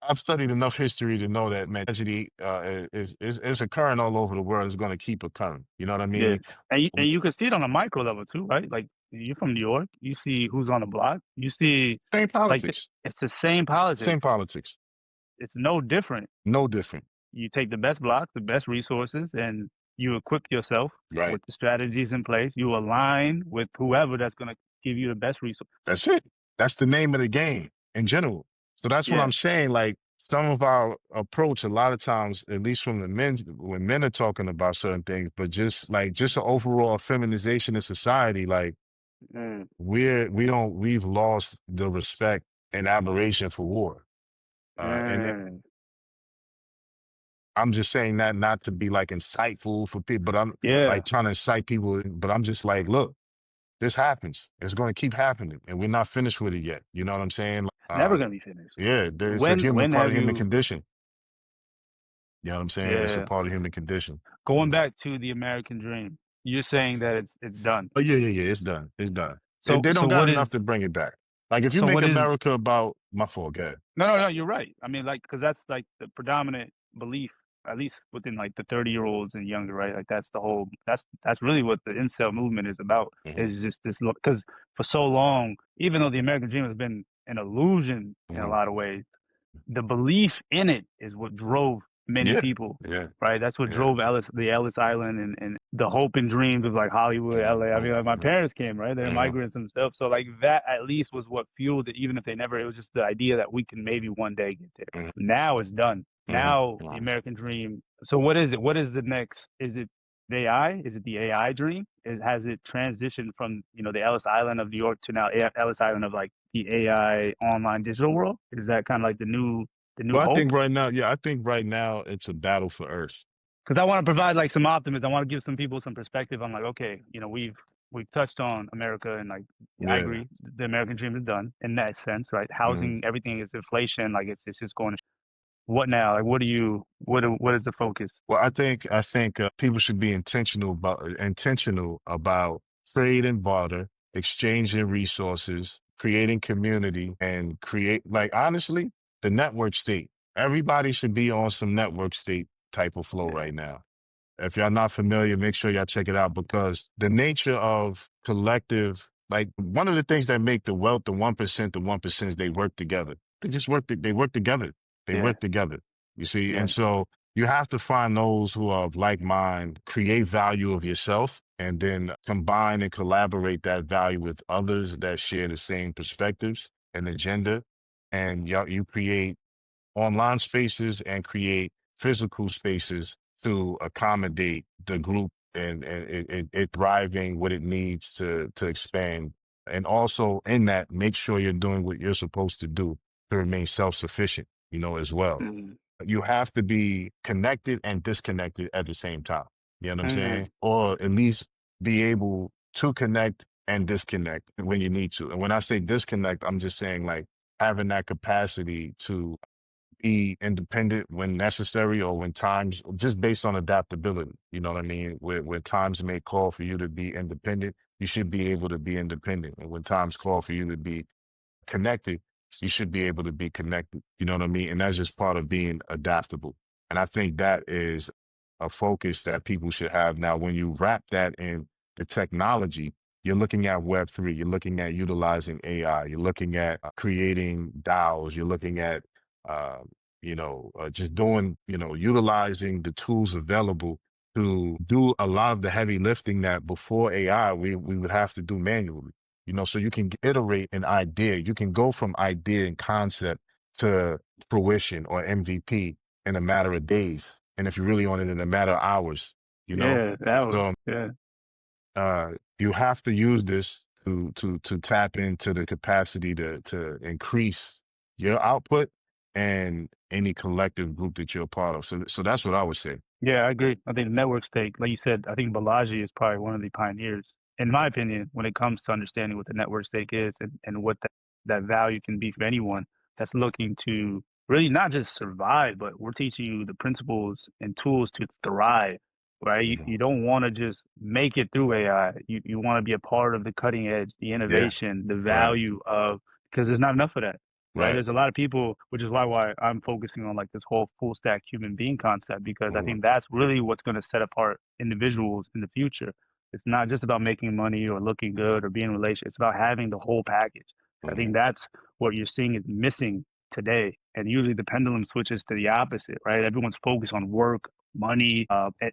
I've studied enough history to know that, man, tragedy is occurring all over the world. It's going to keep occurring. You know what I Yeah, mean? and you can see it on a micro level too, right? Like you're from New York, you see who's on the block. You see, Same like politics. it's the same politics. Same politics. It's no different. No different. You take the best blocks, the best resources, and you equip yourself Right. with the strategies in place. You align with whoever that's going to give you the best resource. That's it. That's the name of the game in general. So that's what Yeah. I'm saying. Like some of our approach, a lot of times, at least from the men, when men are talking about certain things, but just an overall feminization in society, like Mm, we've lost the respect and admiration for war. And mm. I'm just saying that not to be like insightful for people, but I'm Yeah. like trying to incite people. But I'm just like, look, this happens. It's going to keep happening, and we're not finished with it yet. You know what I'm saying? It's never going to be finished. Yeah, it's a human When part have of human you? condition. You know what I'm saying? It's a Yeah. part of human condition. Going back to the American dream, you're saying that it's done. But yeah. It's done. It's done. So They so don't got what enough is to bring it back. Like if you so make what is America about my fault, go ahead. no, you're right. I mean, like, because that's like the predominant belief, at least within like the 30-year-olds and younger, right? Like that's the whole that's really what the incel movement is about. Hmm. Is just this look because for so long, even though the American dream has been an illusion in a Hmm. lot of ways, the belief in it is what drove many Yeah, people, yeah, right? That's what yeah. drove the Ellis Island and the hope and dreams of like Hollywood, Hmm. LA. I mean, like my Hmm. parents came, right? They're Hmm. migrants themselves. So like that at least was what fueled it, even if they never, it was just the idea that we can maybe one day get there. Hmm. Now it's done. Hmm. Now the Hmm. American dream. So what is it? What is the next? Is it the AI? Is it the AI dream? Has it transitioned from, the Ellis Island of New York to now Ellis Island of like the AI online digital world? Is that kind of like the new Well, I hope? think right now, yeah, I think right now it's a battle for Earth. Because I want to provide like some optimism. I want to give some people some perspective on like, okay, we've touched on America and like I Yeah. agree, the American dream is done in that sense, right? Hmm. Housing, everything is inflation, like it's just going. What now? Like, what is the focus? Well, I think people should be intentional about trade and barter, exchanging resources, creating community, and create like honestly the network state. Everybody should be on some network state type of flow Yeah, right now. If y'all not familiar, make sure y'all check it out because the nature of collective, like one of the things that make the wealth, the 1% is they work together. They work together. They yeah, work together. You see? And yeah, so you have to find those who are of like mind, create value of yourself, and then combine and collaborate that value with others that share the same perspectives and agenda. And you create online spaces and create physical spaces to accommodate the group and it thriving what it needs to expand. And also in that, make sure you're doing what you're supposed to do to remain self-sufficient, as well. Mhm. You have to be connected and disconnected at the same time. You know what I'm Mhm. saying? Or at least be able to connect and disconnect when you need to. And when I say disconnect, I'm just saying like having that capacity to be independent when necessary or when times just based on adaptability. You know what I mean? Where times may call for you to be independent, you should be able to be independent. And when times call for you to be connected, you should be able to be connected. You know what I mean? And that's just part of being adaptable. And I think that is a focus that people should have. Now, when you wrap that in the technology, you're looking at Web3, you're looking at utilizing AI, you're looking at creating DAOs, you're looking at, uh, just doing, utilizing the tools available to do a lot of the heavy lifting that before AI we would have to do manually. So you can iterate an idea. You can go from idea and concept to fruition or MVP in a matter of days. And if you really want it in a matter of hours, you know? Yeah, that was So yeah. you have to use this to tap into the capacity to increase your output and any collective group that you're a part of. So that's what I would say. Yeah, I agree. I think the network stake, like you said, I think Balaji is probably one of the pioneers, in my opinion, when it comes to understanding what the network stake is and what that value can be for anyone that's looking to really not just survive, but we're teaching you the principles and tools to thrive, right? You Mhm. don't want to just make it through AI. You want to be a part of the cutting edge, the Yeah, innovation, the right, value of, because there's not enough of that. Right. right. There's a lot of people, which is why I'm focusing on like this whole full stack human being concept, because I Hmm. think that's really what's going to set apart individuals in the future. It's not just about making money or looking good or being in a relationship. It's about having the whole package. I think Hmm. that's what you're seeing is missing today. And usually the pendulum switches to the opposite, right? Everyone's focused on work, money,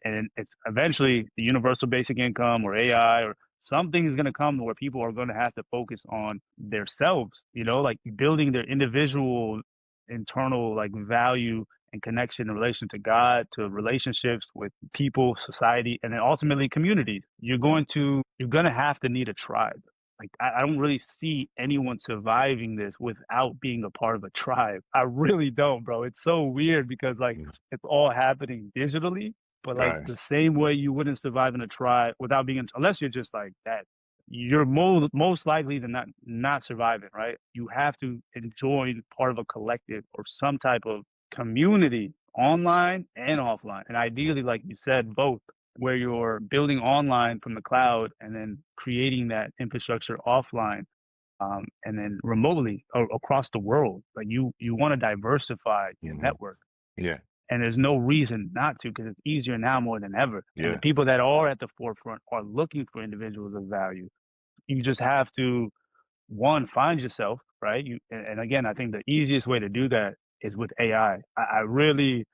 and it's eventually the universal basic income or AI or something is going to come where people are going to have to focus on themselves, like building their individual internal like value and connection in relation to God, to relationships with people, society, and then ultimately communities. You're going to have to need a tribe. Like I don't really see anyone surviving this without being a part of a tribe. I really don't, bro. It's so weird because like it's all happening digitally, but like Right. the same way you wouldn't survive in a tribe without being unless you're just like that, you're most likely than not surviving, right? You have to join part of a collective or some type of community, online and offline, and ideally, like you said, both, where you're building online from the cloud and then creating that infrastructure offline, and then remotely or across the world. Like you want to diversify your Hmm. network, Yeah, and there's no reason not to because it's easier now more than ever. And the yeah. people that are at the forefront are looking for individuals of value. You just have to, one, find yourself, right? And again, I think the easiest way to do that is with AI. I really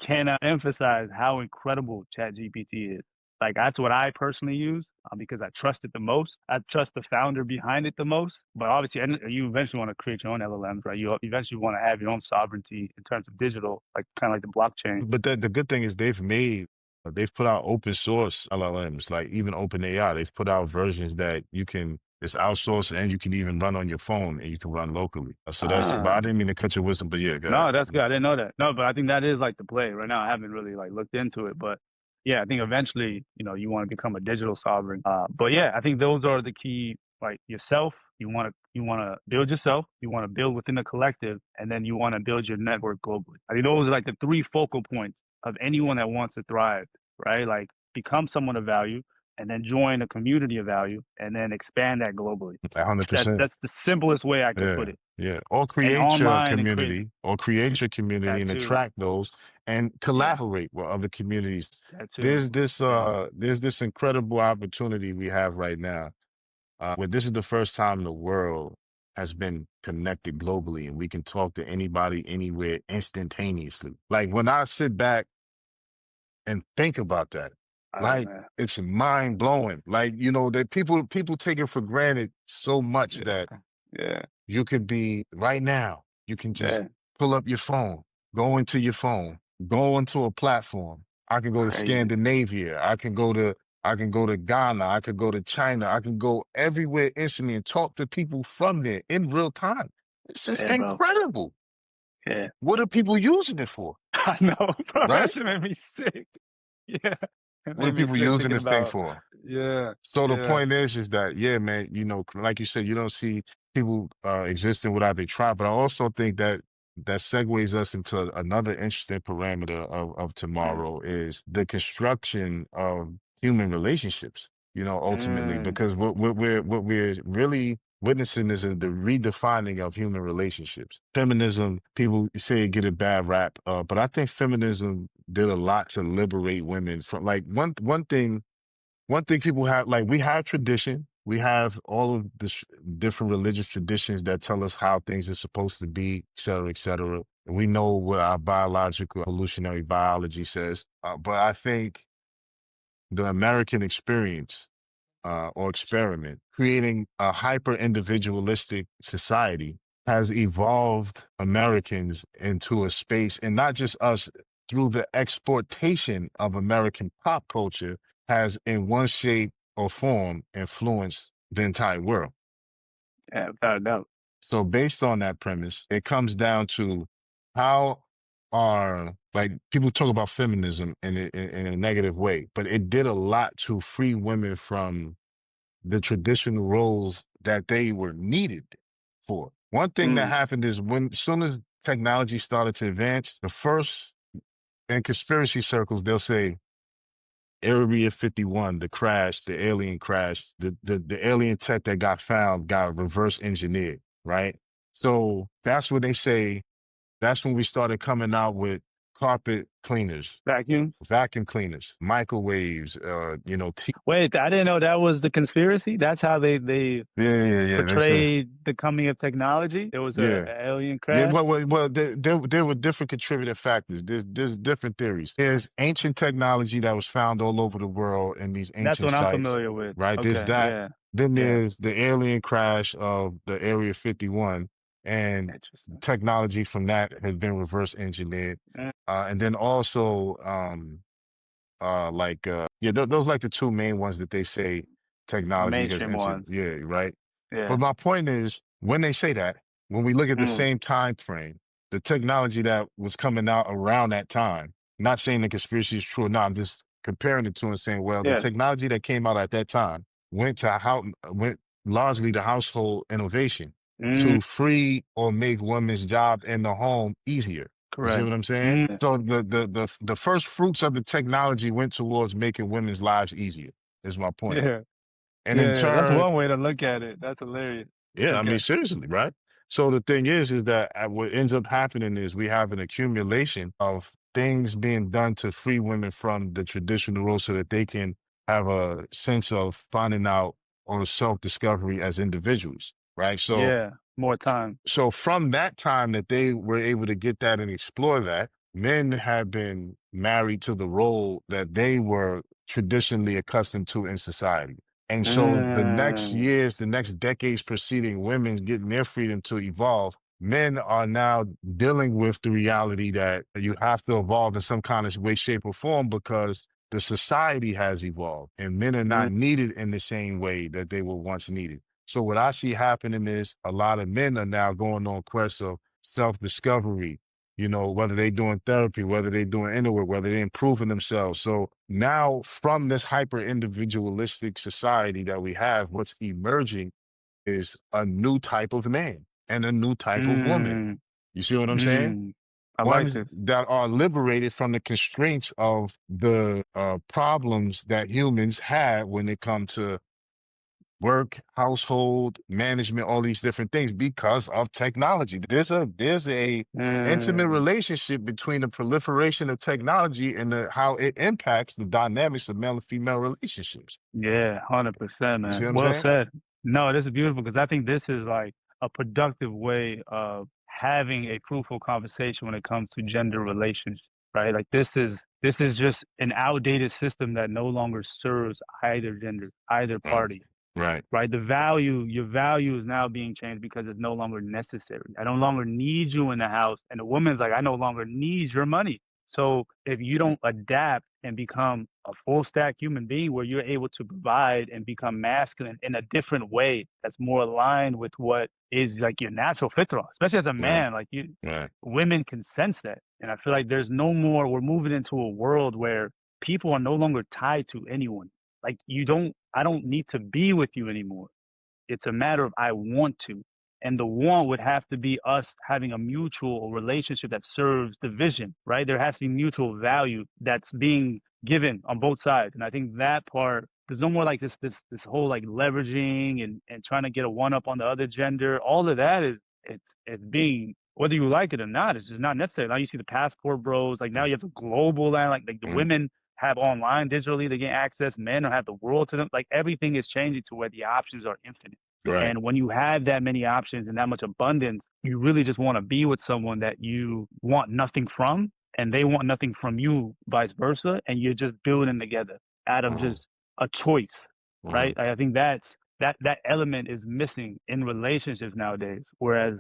cannot emphasize how incredible ChatGPT is. Like that's what I personally use, because I trust it the most. I trust the founder behind it the most. But obviously, and you eventually want to create your own LLMs, right? You eventually want to have your own sovereignty in terms of digital, like kind of like the blockchain. But the good thing is they've put out open source LLMs, like even OpenAI. They've put out versions that it's outsourced and you can even run on your phone and you can run locally. But Ah, I didn't mean to cut your wisdom, but yeah, go ahead. no, that's good. I didn't know that. No, but I think that is like the play right now. I haven't really like looked into it, but yeah, I think eventually, you want to become a digital sovereign. But yeah, I think those are the key, like yourself. You want to build yourself. You want to build within the collective, and then you want to build your network globally. I think those are like the three focal points of anyone that wants to thrive, right? Like become someone of value, and then join a community of value, and then expand that globally. That's 100%. that's the simplest way I could put Yeah, it. yeah. Or And create your online and create community, or create your community that and too. attract those and Yeah, collaborate with other communities. that too. Yeah. There's this incredible opportunity we have right now, where this is the first time the world has been connected globally and we can talk to anybody anywhere instantaneously. Like when I sit back and think about that, Oh like man. it's mind blowing. Like, that people take it for granted so much Yeah. that Yeah. you could be right now. You can just Yeah. pull up your phone, go into your phone, go into a platform. I can go to Crazy. Scandinavia. I can go to Ghana. I could go to China. I can go everywhere instantly and talk to people from there in real time. It's just Yeah, bro. incredible. Yeah. What are people using it for? I know, bro. That Right? shit made me sick. Yeah. It What are made me people sick using thinking this thing about, for? yeah, So the yeah, point is that, yeah, man, like you said, you don't see people existing without their tribe. But I also think that that segues us into another interesting parameter of mm, tomorrow is the construction of human relationships, ultimately, mm, because what we're really witnessing is the redefining of human relationships. Feminism, people say it get a bad rap, but I think feminism did a lot to liberate women from like one thing people have, like we have tradition, we have all of the different religious traditions that tell us how things are supposed to be, et cetera, et cetera. And we know what our biological evolutionary biology says. But I think the American experience or experiment, creating a hyper individualistic society, has evolved Americans into a space, and not just us, through the exportation of American pop culture, has in one shape or form influenced the entire world. yeah, without a doubt. So, based on that premise, it comes down to how are like people talk about feminism in a negative way, but it did a lot to free women from the traditional roles that they were needed for. One thing that Mm, happened is when soon as technology started to advance, the first in conspiracy circles, they'll say Area 51, the crash, the alien crash, the alien tech that got found got reverse engineered, right? So that's what they say. That's when we started coming out with carpet cleaners, vacuum. vacuum cleaners, microwaves, Wait, I didn't know that was the conspiracy. That's how they yeah, yeah, yeah. They say, portrayed the coming of technology. It was yeah. a alien Yeah, crash. there were different contributing factors. There's different theories. There's ancient technology that was found all over the world in these That's ancient what I'm sites, familiar with. right? There's Okay, that. yeah, Then yeah. there's the alien crash of the Area 51, and Interesting. technology from that has been reverse engineered. Mm, And then also, yeah, those like the two main ones that they say the technology has mainstream entered. ones. Yeah, right. Yeah. But my point is, when they say that, when we look at the Mm, same time frame, the technology that was coming out around that time, not saying the conspiracy is true or not, I'm just comparing the two and saying, well, the yeah. technology that came out at that time went largely to household innovation Mm, to free or make women's job in the home easier. You see correct. what I'm saying? Mm, So the first fruits of the technology went towards making women's lives easier, is my point. yeah. And in Yeah, yeah. That's turn, one way to look at it. That's hilarious. yeah, I Okay. mean, seriously, right? So the thing is that what ends up happening is we have an accumulation of things being done to free women from the traditional role so that they can have a sense of finding out or self-discovery as individuals, right? So Yeah. More time. so from that time that they were able to get that and explore that, men have been married to the role that they were traditionally accustomed to in society. And so the next Mm, years, the next decades preceding women getting their freedom to evolve, men are now dealing with the reality that you have to evolve in some kind of way, shape, or form because the society has evolved and men are mm, not needed in the same way that they were once needed. So what I see happening is a lot of men are now going on quests of self-discovery, whether they're doing therapy, whether they're doing inner work, whether they're improving themselves. So now from this hyper individualistic society that we have, what's emerging is a new type of man and a new type of woman. mm, You see what I'm saying? mm. I like Ones this. that are liberated from the constraints of the problems that humans have when it comes to work, household, management, all these different things because of technology. There's a intimate Mm, relationship between the proliferation of technology and how it impacts the dynamics of male and female relationships. yeah, 100%, You see man. what I'm Well saying? said. No, this is beautiful because I think this is like a productive way of having a fruitful conversation when it comes to gender relations, right? Like this is just an outdated system that no longer serves either gender, either Right. party. Right. right? Your value is now being changed because it's no longer necessary. I no longer need you in the house. And the woman's like, I no longer need your money. So if you don't adapt and become a full stack human being where you're able to provide and become masculine in a different way that's more aligned with what is like your natural fitra, especially as a Right. man, like you, Right. women can sense that. And I feel like there's no more, we're moving into a world where people are no longer tied to anyone. Like I don't need to be with you anymore. It's a matter of I want to. And the want would have to be us having a mutual relationship that serves the vision, right? There has to be mutual value that's being given on both sides. And I think that part, there's no more like this whole like leveraging and trying to get a one up on the other gender. All of that is it's being whether you like it or not, it's just not necessary. Now you see the passport bros, like now you have the global line, like the Mhm. women have online digitally, they get access, men don't have the world to them. Like everything is changing to where the options are infinite. Right. And when you have that many options and that much abundance, you really just want to be with someone that you want nothing from, and they want nothing from you, vice versa. And you're just building together out of Mhm. just a choice, right? Mhm. I think that element is missing in relationships nowadays. Whereas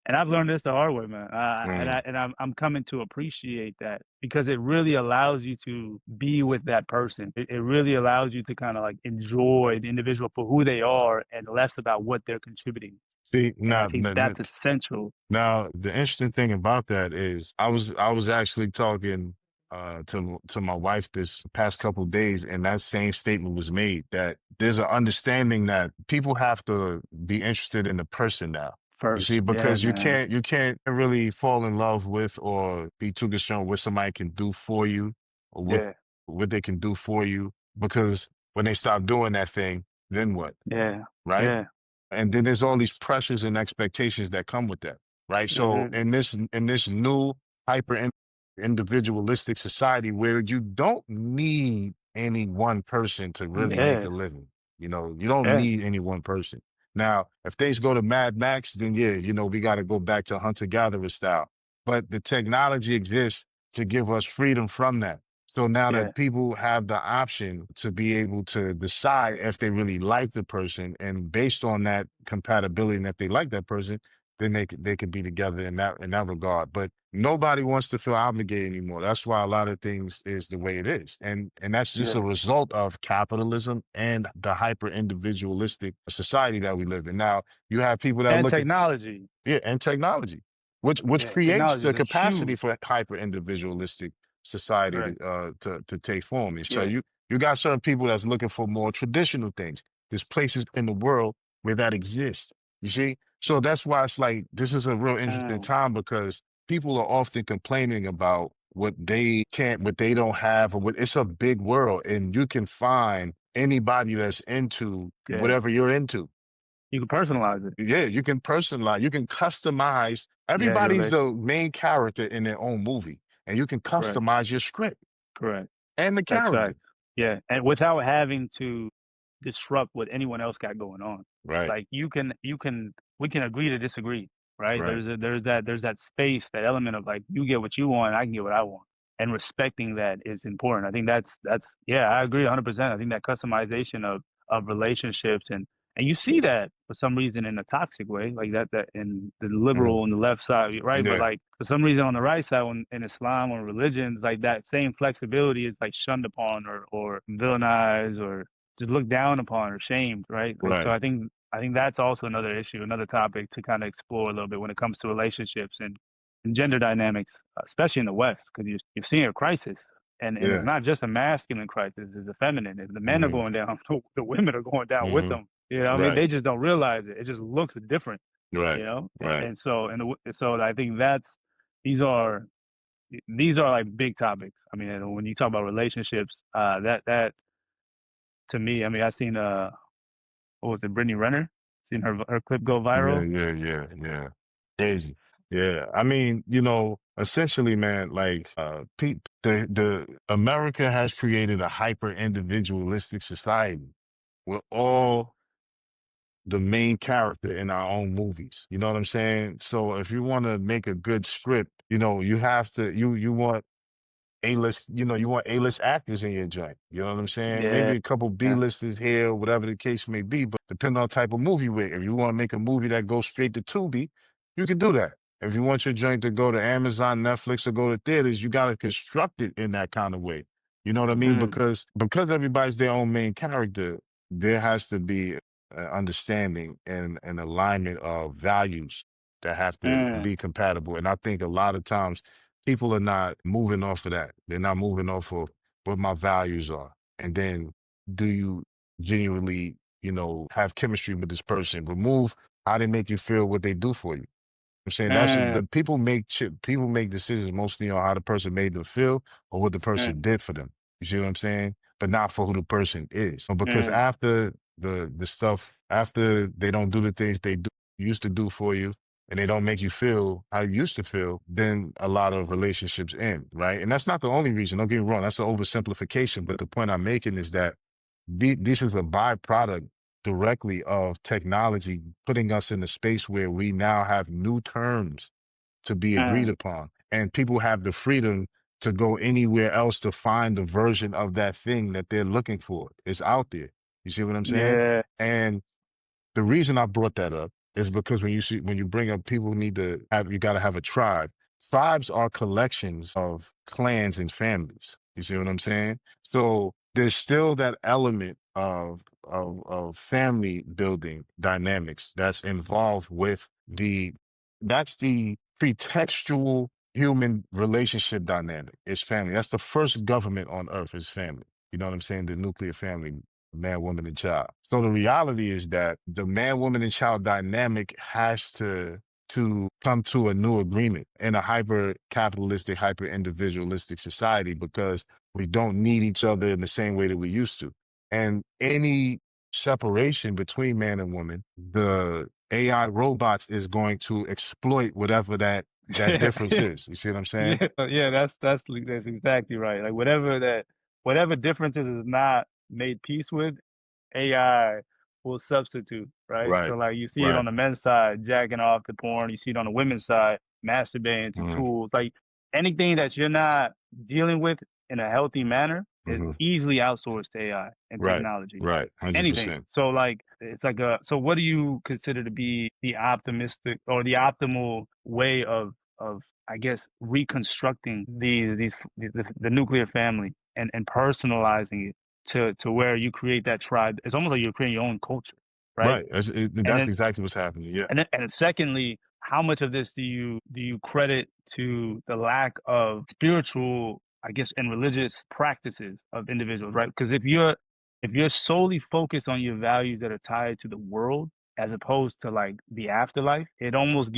and I've learned this the hard way, man. Mhm. I'm coming to appreciate that because it really allows you to be with that person. It really allows you to kind of like enjoy the individual for who they are and less about what they're contributing. See, And I now, think that's essential. now, the interesting thing about that is I was actually talking to my wife this past couple of days, and that same statement was made that there's an understanding that people have to be interested in the person now. You see, First. Yeah, because man. you can't really fall in love with or be too concerned with what somebody can do for you or Yeah, what they can do for you. Because when they stop doing that thing, then what? yeah, Right? yeah. And then there's all these pressures and expectations that come with that, right? So Hmm. in this new individualistic society where you don't need any one person to really make Yeah, a living, you don't yeah, need any one person. Now, if things go to Mad Max, then yeah, we got to go back to hunter gatherer style. But the technology exists to give us freedom from that. So now yeah, that people have the option to be able to decide if they really like the person, and based on that compatibility, and if they like that person, then they could be together in that regard. But nobody wants to feel obligated anymore. That's why a lot of things is the way it is, and that's just a yeah. result of capitalism and the hyper individualistic society that we live in. Now you have people that And look at, technology. yeah, and technology, which Yeah, creates technology the is a capacity huge. for hyper individualistic society Right. to take form. And so Yeah, you got certain people that's looking for more traditional things. There's places in the world where that exists. You see, so that's why it's like this is a real interesting mm, time because people are often complaining about what they can't, what they don't have, or what it's a big world, and you can find anybody that's into yeah. whatever you're into. You can personalize it. Yeah, you can personalize, you can customize. Yeah, your Everybody's relation. the main character in their own movie, and you can Correct. customize your script Correct. and the That's character. facts. Yeah, and without having to disrupt what anyone else got going on. Right, Like we can agree to disagree, right? right. There's that space, that element of like you get what you want, I can get what I want. And respecting that is important. I think that's yeah, I agree 100%. I think that customization of relationships and you see that for some reason in a toxic way, like that in the Mhm. liberal on the left side, right? But Yeah, like for some reason on the right side, when in Islam or religions, like that same flexibility is like shunned upon or villainized or just looked down upon or shamed, right? Like so right. I think that's also another issue, another topic to kind of explore a little bit when it comes to relationships and gender dynamics, especially in the West, because you're seeing a crisis. And it's Yeah. not just a masculine crisis, it's a feminine. If the men are Hmm. going down, the women are going down with Hmm. them. You know what I mean? Right, They just don't realize it. It just looks different, right, you know? right. So I think these are these are like big topics. I mean, and when you talk about relationships, that to me, I mean, I seen what was it, Brittany Renner? Seen her clip go Yeah, viral. yeah, yeah, yeah. Crazy. Yeah. I mean, essentially, man, like the America has created a hyper individualistic society. We're all the main character in our own movies. You know what I'm saying? So if you want to make a good script, you have to you want A-list, you want A-list actors in your joint. You know what I'm saying? Yeah. Maybe a couple B-listers here, whatever the case may be, but depending on the type of movie with. If you want to make a movie that goes straight to Tubi, you can do that. If you want your joint to go to Amazon, Netflix, or go to theaters, you got to construct it in that kind of way. You know what I mean? Mm, Because everybody's their own main character, there has to be understanding and an alignment of values that have to mm, be compatible. And I think a lot of times people are not moving off of that. They're not moving off of what my values are. And then do you genuinely, have chemistry with this person? Remove how they make you feel, what they do for you. I'm saying that's mm, the people make decisions mostly on how the person made them feel or what the mm, person did for them. You see what I'm saying? But not for who the person is. Because mm, after the stuff, after they don't do the things they used to do for you, and they don't make you feel how you used to feel, then a lot of relationships end, right? And that's not the only reason. Don't get me wrong. That's an oversimplification. But the point I'm making is that this is a byproduct directly of technology putting us in a space where we now have new terms to be agreed mm. upon. And people have the freedom to go anywhere else to find the version of that thing that they're looking for. It's out there. You see what I'm saying? Yeah. And the reason I brought that up is because when you bring up people need to have, you got to have a tribe. Tribes are collections of clans and families. You see what I'm saying? So there's still that element of family building dynamics that's involved with that's the pretextual human relationship dynamic. It's family. That's the first government on earth is family. You know what I'm saying? The nuclear family, man, woman, and child. So the reality is that the man, woman, and child dynamic has to come to a new agreement in a hyper capitalistic, hyper individualistic society because we don't need each other in the same way that we used to. And any separation between man and woman, the AI robots is going to exploit whatever that difference is. You see what I'm saying? Yeah, yeah, that's exactly right. Like whatever differences is not made peace with, AI will substitute, right? So Right. like you see it Right. on the men's side, jacking off to porn, you see it on the women's side, masturbating to Hmm. tools. Like anything that you're not dealing with in a healthy manner is Hmm. easily outsourced to AI and Right. technology. Right. Anything. 100%. So like it's like so what do you consider to be the optimistic or the optimal way of I guess reconstructing the nuclear family and personalizing it to where you create that tribe. It's almost like you're creating your own culture, right? Right. And That's then exactly what's happening. Yeah. and then secondly, how much of this do you credit to the lack of spiritual, I guess, and religious practices of individuals, right? Because if you're solely focused on your values that are tied to the world as opposed to like the afterlife, it almost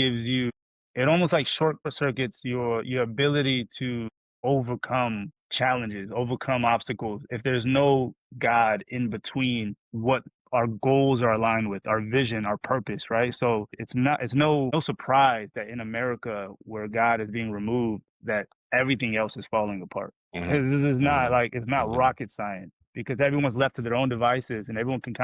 like short circuits your ability to overcome challenges, overcome obstacles. If there's no God in between what our goals are aligned with, our vision, our purpose, right? So it's no surprise that in America where God is being removed, that everything else is falling apart. Hmm. Because this is not Hmm. like it's not Hmm. rocket science because everyone's left to their own devices and everyone can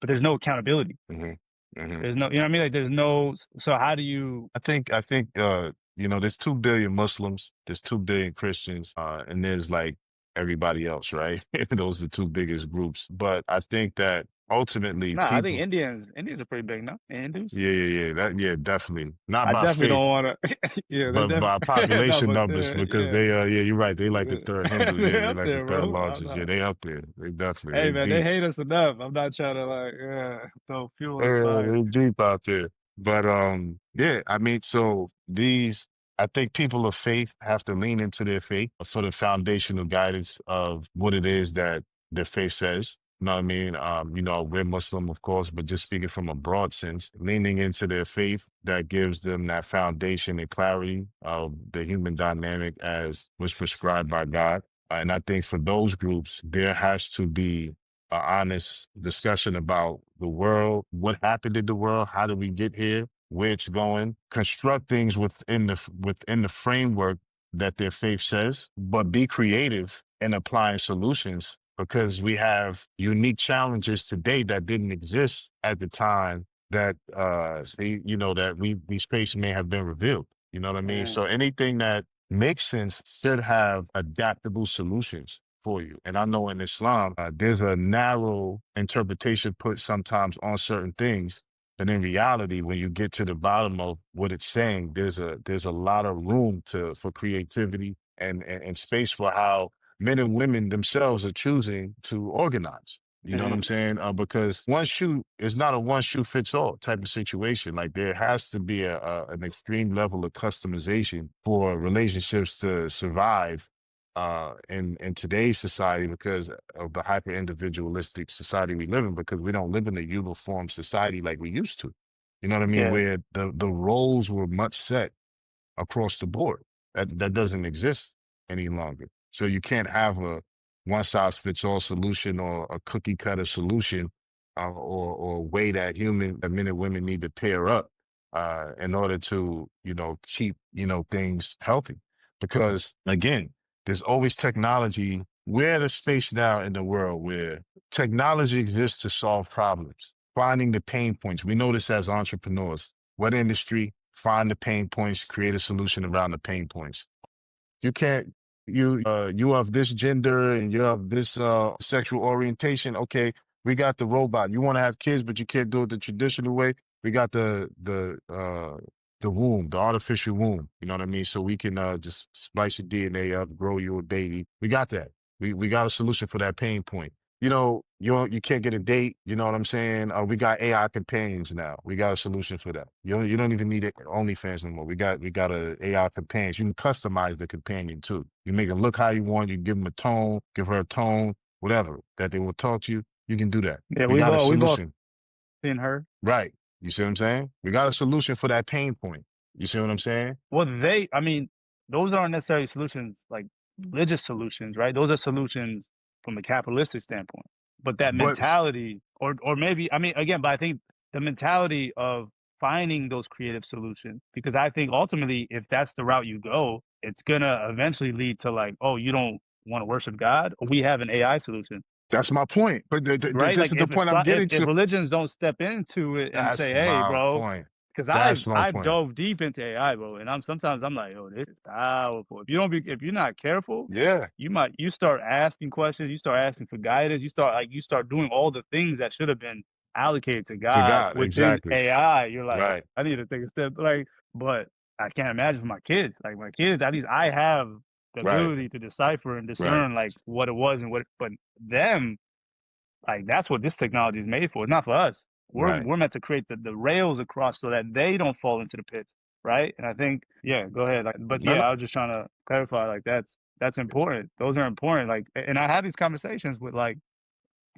but there's no accountability. Hmm. Hmm. There's no, you know what I mean? Like there's no, so how do you, I think there's 2 billion Muslims, there's 2 billion Christians, and there's like everybody else, right? Those are the two biggest groups. But I think that ultimately no, I think people, Indians are pretty big, no? Hindus? yeah, definitely. Not I by definitely faith, don't want to, yeah, they're but by definitely, no, population but numbers, because yeah, yeah, you're right. They like the third Hindu, yeah, they're they up like the there, third bro. I'm largest. Yeah, not, they up there. They definitely, hey they man, they deep. hate us enough. I'm not trying to like, throw fuel on the Yeah, fire. they deep out there. But yeah, I mean, so I think people of faith have to lean into their faith for the foundational guidance of what it is that their faith says. You know what I mean? We're Muslim, of course, but just speaking from a broad sense, leaning into their faith that gives them that foundation and clarity of the human dynamic as was prescribed by God. And I think for those groups, there has to be an honest discussion about the world, what happened in the world, how did we get here, where it's going, construct things within the framework that their faith says, but be creative in applying solutions because we have unique challenges today that didn't exist at the time that that these spaces may have been revealed. You know what I mean? Mm, So anything that makes sense should have adaptable solutions for you. And I know in Islam, there's a narrow interpretation put sometimes on certain things. And in reality, when you get to the bottom of what it's saying, there's a lot of room for creativity and space for how men and women themselves are choosing to organize. You know what I'm Mhm. saying? Because one shoe is not a one shoe fits all type of situation. Like there has to be an extreme level of customization for relationships to survive in today's society because of the hyper individualistic society we live in. Because we don't live in a uniform society like we used to. You know what I mean? Yeah. Where the roles were much set across the board. That doesn't exist any longer. So you can't have a one size fits all solution or a cookie cutter solution or a way that that men and women need to pair up in order to, keep, things healthy. Because again, there's always technology. We're at a space now in the world where technology exists to solve problems, finding the pain points. We know this as entrepreneurs. What industry? Find the pain points, create a solution around the pain points. You can't you have this gender and you have this sexual orientation. Okay, we got the robot. You want to have kids, but you can't do it the traditional way. We got the womb, the artificial womb. You know what I mean? So we can just splice your DNA up, grow you a baby. We got that. We got a solution for that pain point. You can't get a date. You know what I'm saying? We got AI companions now. We got a solution for that. You don't even need OnlyFans no more. We got a AI companions. You can customize the companion too. You make it look how you want. You give them a tone, give her a tone, whatever that they will talk to you. You can do that. Yeah, We got a we've all solution, seen her. right? You see what I'm saying? We got a solution for that pain point. You see what I'm saying? Well, I mean, those aren't necessarily solutions like religious solutions, right? Those are solutions from a capitalistic standpoint. But that But mentality, or maybe, I mean, again, but I think the mentality of finding those creative solutions, because I think ultimately, if that's the route you go, it's gonna eventually lead to like, oh, you don't want to worship God? We have an AI solution, that's my point. But right? this Like is the if point I'm getting if to. religions don't step into it and say, That's hey, my bro, point. because That's my I've point. dove deep into AI, bro, and I'm like, oh, this is powerful. If you're not careful, Yeah, you start asking questions, you start asking for guidance, you start doing all the things that should have been allocated to to God God, within exactly. AI. You're like, Right, I need to take a step, like, but I can't imagine for my kids. Like my kids, at least I have the right, ability to decipher and right, discern like what it was and what, but them like that's what this technology is made for. It's not for us. right. We're meant to create the rails across so that they don't fall into the pits, right? And I think, yeah, go ahead. Like, but No, yeah, no. I was just trying to clarify. Like that's important. Those are important. Like, and I have these conversations with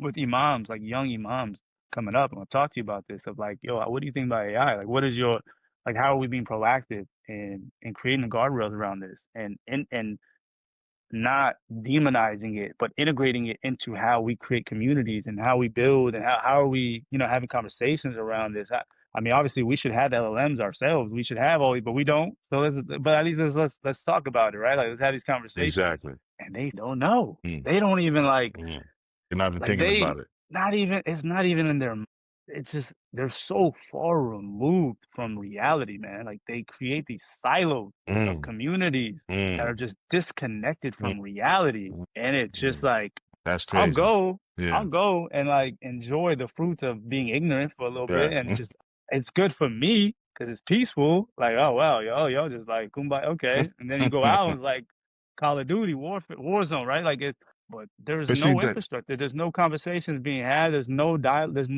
with imams, like young imams coming up, and I'll talk to you about this. Of like, yo, what do you think about AI? Like, what is your like? How are we being proactive in creating the guardrails around this? And not demonizing it, but integrating it into how we create communities and how we build and how are we, having conversations around this. I mean, obviously we should have LLMs ourselves. We should have all these, but we don't. So but at least let's talk about it, right? Like let's have these conversations. Exactly. And they don't know. Mm, They don't even mm. You're not even like thinking they about it. not even it's not even in their it's just they're so far removed from reality, man. Like they create these silos of Mm, communities that are mm, just disconnected mm, from reality. mm, And it's just mm. like That's I'll crazy. go, Yeah, I'll go and like enjoy the fruits of being ignorant for a little bit right. and just it's good for me because it's peaceful. Like, oh wow, yo, just like kumbaya, okay. And then you go out and it's like Call of Duty, war zone, right? Like it but there's But see no that. infrastructure. There's no conversations being had. There's no dial. There's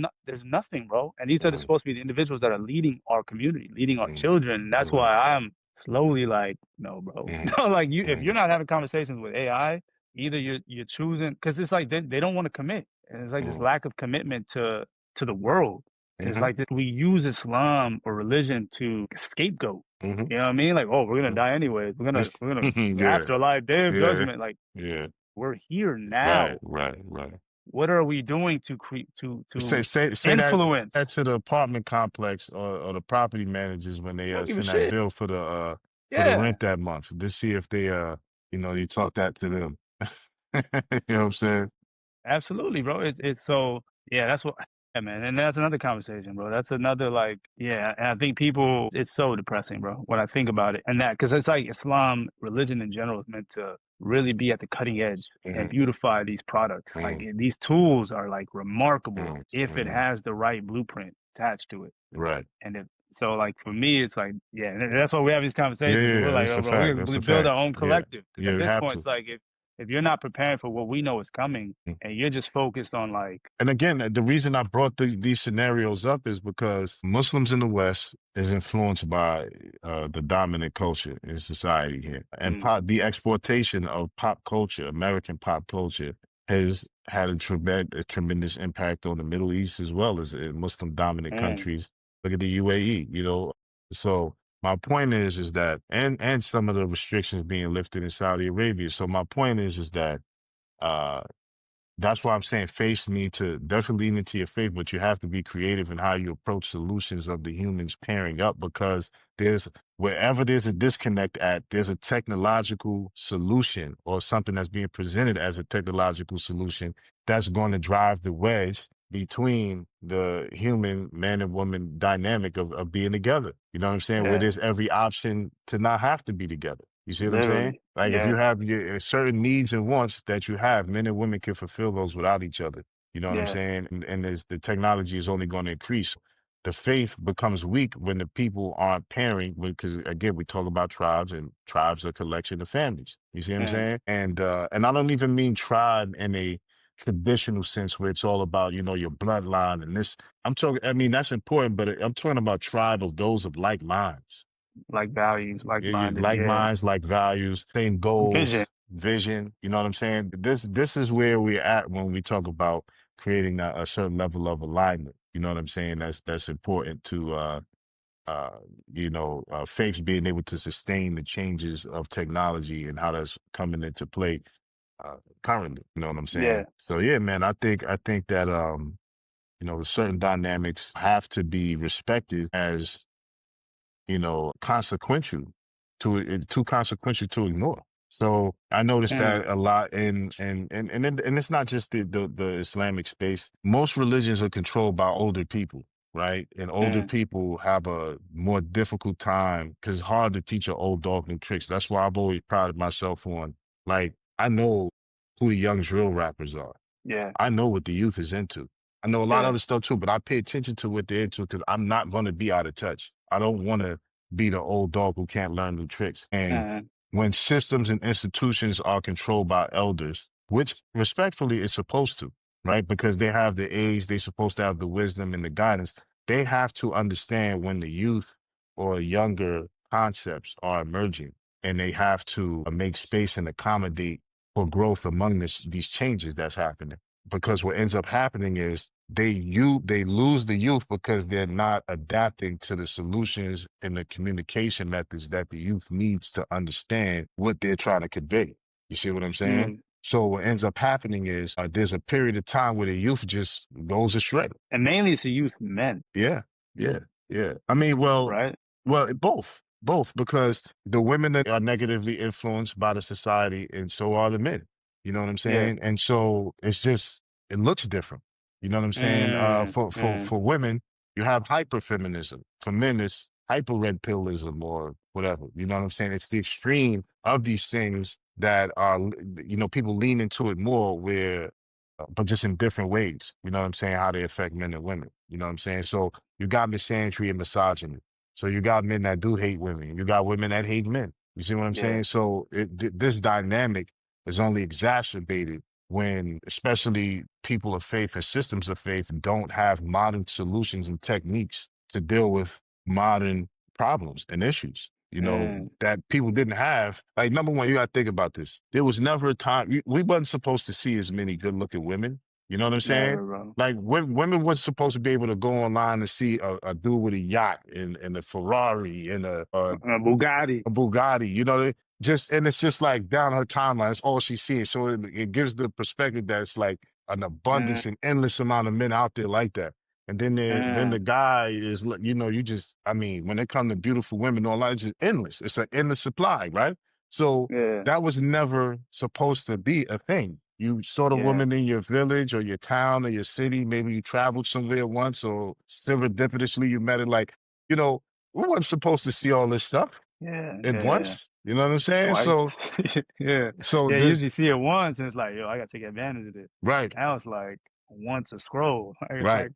nothing, bro. And these are Mm, supposed to be the individuals that are leading our community, leading our mm, children. And that's mm, why I'm slowly like, no, bro. mm, No, like if you're mm, not having conversations with AI, either you're choosing because it's like they don't want to commit, and it's like this mm, lack of commitment to the world. And it's mhm, like that we use Islam or religion to scapegoat. mhm, You know what I mean? Like, oh, we're gonna mhm. die anyways. We're gonna Yeah, afterlife, day of yeah, judgment. Like yeah. we're here Right, now. right, right. What are we doing to create Say to say say that influence? to the apartment complex or the property managers when they I don't give a send that shit. bill for the Yeah, rent that month. To see if they you talk that to them. You know what I'm saying? absolutely, bro. It's so yeah. That's what. Yeah, man, and that's another conversation, bro. That's another like, yeah, and I think people, it's so depressing, bro, when I think about it, and that because it's like Islam, religion in general, is meant to really be at the cutting edge and Mhm, beautify these products. Like mhm, these tools are like remarkable mhm, if it mhm. has the right blueprint attached to it, Right. and if so, like for me, it's like, yeah, and that's why we have these Yeah, conversations. yeah, But we're yeah, like, that's oh, a bro, fact. we That's we a build fact. our own Yeah, collective because at you this have point, to. it's like if you're not preparing for what we know is coming Mm. and you're just focused on like, And again, the reason I brought these scenarios up is because Muslims in the West is influenced by the dominant culture in society here, and mm, the exportation of pop culture, American pop culture, has had a tremendous impact on the Middle East as well as in Muslim dominant mm, countries. Look at the UAE, So my point is that, and some of the restrictions being lifted in Saudi Arabia. So my point is that. Uh, that's why I'm saying faiths need to definitely lean into your faith, but you have to be creative in how you approach solutions of the humans pairing up because there's wherever there's a disconnect at, there's a technological solution or something that's being presented as a technological solution that's going to drive the wedge between the human man and woman dynamic of being together. You know what I'm saying? Where yeah, there's every option to not have to be together. You see what I'm saying? literally, Like if you yeah, have certain needs and wants that you have, men and women can fulfill those without each other. You know what I'm yeah, saying? And there's, the technology is only going to increase. The faith becomes weak when the people aren't pairing because again, we talk about tribes and tribes are a collection of families. You see what I'm mm, saying? And I don't even mean tribe in a traditional sense where it's all about, your bloodline and this. I'm talking, I mean, that's important, but I'm talking about tribe of those of like minds. like values, like Yeah, minded, like yeah, minds, like values, same vision, goals, vision. You know what I'm saying? This is where we're at when we talk about creating a certain level of alignment. You know what I'm saying? That's important to uh faith being able to sustain the changes of technology and how that's coming into play currently. You know what I'm saying? yeah, So yeah, man, I think that certain dynamics have to be respected as consequential it's too consequential to ignore. So I noticed mm, that a lot and it's not just the Islamic space. Most religions are controlled by older people, right? And older mm, people have a more difficult time because it's hard to teach an old dog new tricks. That's why I've always prided myself on, like, I know who the young drill rappers are. yeah, I know what the youth is into. I know a lot of yeah, other stuff too, but I pay attention to what they're into because I'm not going to be out of touch. I don't want to be the old dog who can't learn new tricks. And mm, when systems and institutions are controlled by elders, which respectfully is supposed to, right? Because they have the age, they're supposed to have the wisdom and the guidance. They have to understand when the youth or younger concepts are emerging and they have to make space and accommodate for growth among these changes that's happening because what ends up happening is they lose the youth because they're not adapting to the solutions and the communication methods that the youth needs to understand what they're trying to convey. You see what I'm saying? mm. So what ends up happening is there's a period of time where the youth just goes astray. And mainly it's the youth men, Yeah, yeah, yeah. I mean, right? both, because the women that are negatively influenced by the society, and so are the men. You know what I'm Yeah, saying? And so it looks different. You know what I'm saying? mm, For mm, women, you have hyperfeminism. For men, it's hyper red pillism or whatever. You know what I'm saying? It's the extreme of these things that are, people lean into it more but just in different ways. You know what I'm saying? How they affect men and women. You know what I'm saying? So you got misandry and misogyny. So you got men that do hate women. You got women that hate men. You see what I'm yeah, saying? So this dynamic is only exacerbated when, especially people of faith and systems of faith, don't have modern solutions and techniques to deal with modern problems and issues. mm, That people didn't have. Like, number one, you got to think about this. There was never a time we wasn't supposed to see as many good-looking women. You know what I'm saying? never, bro. Like women was supposed to be able to go online and see a dude with a yacht and a Ferrari and Bugatti, a Bugatti, and it's just like down her timeline. That's all she's seeing. So it gives the perspective that it's like an mm, abundance and endless amount of men out there like that. And then the mm, guy is like, I mean, when it comes to beautiful women online, it's just endless. It's an endless supply, right? So yeah, that was never supposed to be a thing. You saw the Yeah. woman in your village or your town or your city. Maybe you traveled somewhere once, or serendipitously you met it. Like, you know, we weren't supposed to see all this stuff Yeah, at yeah, yeah. once. You know what I'm saying? Twice. So, Yeah. so Yeah, there's usually see it once and it's like, yo, I gotta take advantage of this. right, Now it's like once a scroll. right. Like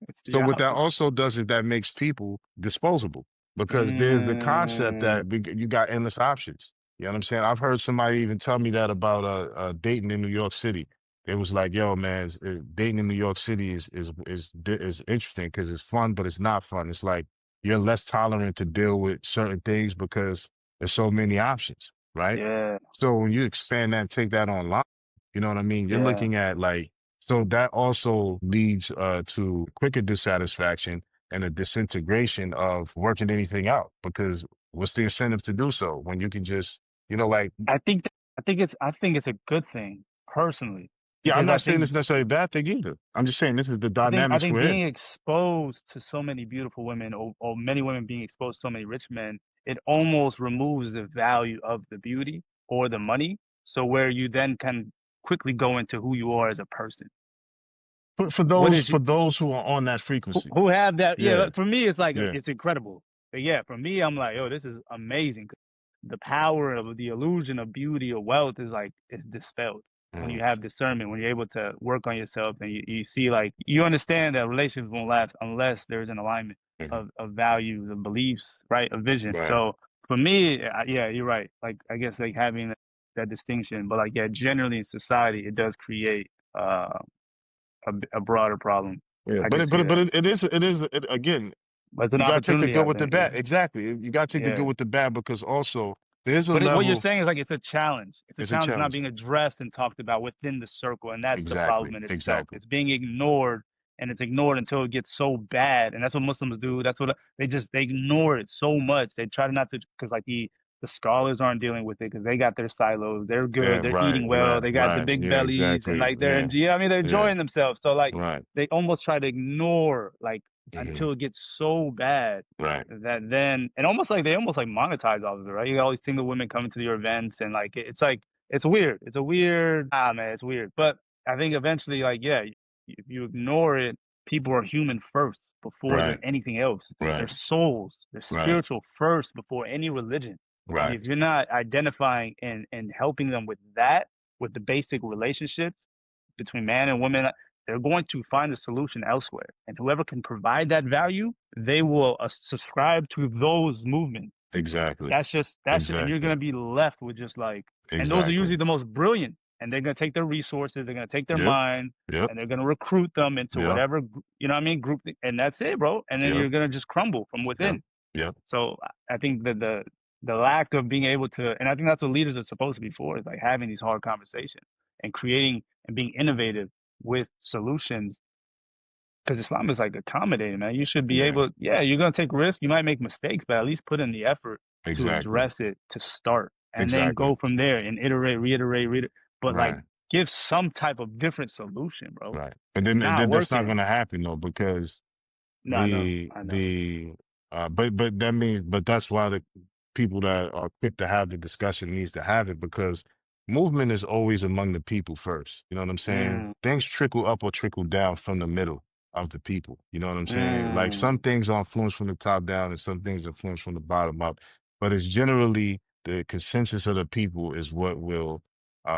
it's the So what that opposite. also does is that makes people disposable, because there's the concept Mm, that you got endless options. You know what I'm saying? I've heard somebody even tell me that about dating in New York City. It was like, yo, man, dating in New York City is interesting because it's fun, but it's not fun. It's like you're less tolerant to deal with certain things because there's so many options, right? yeah, So when you expand that, take that online, you know what I mean? You're yeah. looking at like, so that also leads to quicker dissatisfaction and a disintegration of working anything out, because what's the incentive to do so when you can just, like, I think it's a good thing personally yeah, I'm because not saying it's necessarily a bad thing either. I'm just saying this is the I dynamics think we're in. being exposed to so many beautiful women or many women being exposed to so many rich men, it almost removes the value of the beauty or the money. So where you then can quickly go into who you are as a person. For What those is you? for those who are on that frequency. Who have that? Yeah, Yeah, like, for me, it's like yeah. it's incredible. But yeah, for me, I'm like, oh, this is amazing. The power of the illusion of beauty or wealth is like it's dispelled when you Mhm, have discernment, when you're able to work on yourself and you see like you understand that relationships won't last unless there's an alignment mhm. of values, of beliefs, right, of vision. Right. So for me, yeah, you're right. Like I guess like having that distinction, but like yeah, generally in society, it does create a broader problem. Yeah, I but can it, see but it, but that. it is again. But it's an You got to take the opportunity, good I with the think. bad. Yeah, Exactly. You got to take the good yeah. with the bad, because also there's a But what you're level. saying is like it's a challenge. It's a It's a challenge not being challenge. addressed and talked about within the circle, and that's the Exactly. problem in itself. Exactly. It's being ignored, and it's ignored until it gets so bad, and that's what Muslims do. That's what they ignore it so much. They try not to because like the scholars aren't dealing with it because they got their silos. They're Yeah. good. They're Right. eating well. Right. They got the Right. big Yeah. bellies, and Exactly. like they're Yeah. I mean they're Yeah. enjoying themselves. So like Right. they almost try to ignore like Hmm. until it gets so bad Right. that then and almost like they almost like monetize off of it, right? You got all these single women coming to your events and like it's like it's weird. It's a weird man, it's weird. But I think eventually like yeah, if you ignore it, people are human first before they're Right. anything else. Their Right. souls, they're Right. spiritual first before any religion. And if Right. you're not identifying and helping them with that, with the basic relationships between man and woman, they're going to find a solution elsewhere. And whoever can provide that value, they will subscribe to those movements. Exactly. And you're Exactly. gonna be left with just like, and those are Exactly. usually the most brilliant. And they're gonna take their resources, they're gonna take their Yep. mind, Yep. and they're gonna recruit them into Yep. whatever you know what I mean group, and that's it, bro. And then Yep. you're gonna just crumble from Yep. within. Yep. So I think that the lack of being able to, and I think that's what leaders are supposed to be for, is like having these hard conversations and creating and being innovative with solutions because Islam is like accommodating, man. You should be Yeah. able, yeah, you're gonna take risks. You might make mistakes, but at least put in the effort to Exactly. address it to start, and then Exactly. go from there and iterate, reiterate. But like, Right. give some type of different solution, bro. Right. It's And not then that's not working. going to happen though, because No, I know. but that means, but that's why the people that are quick to have the discussion needs to have it, because movement is always among the people first. You know what I'm saying? Mm, Things trickle up or trickle down from the middle of the people. You know what I'm saying? Like some mm, things are influenced from the top down and some things are influenced from the bottom up, but it's generally the consensus of the people is what will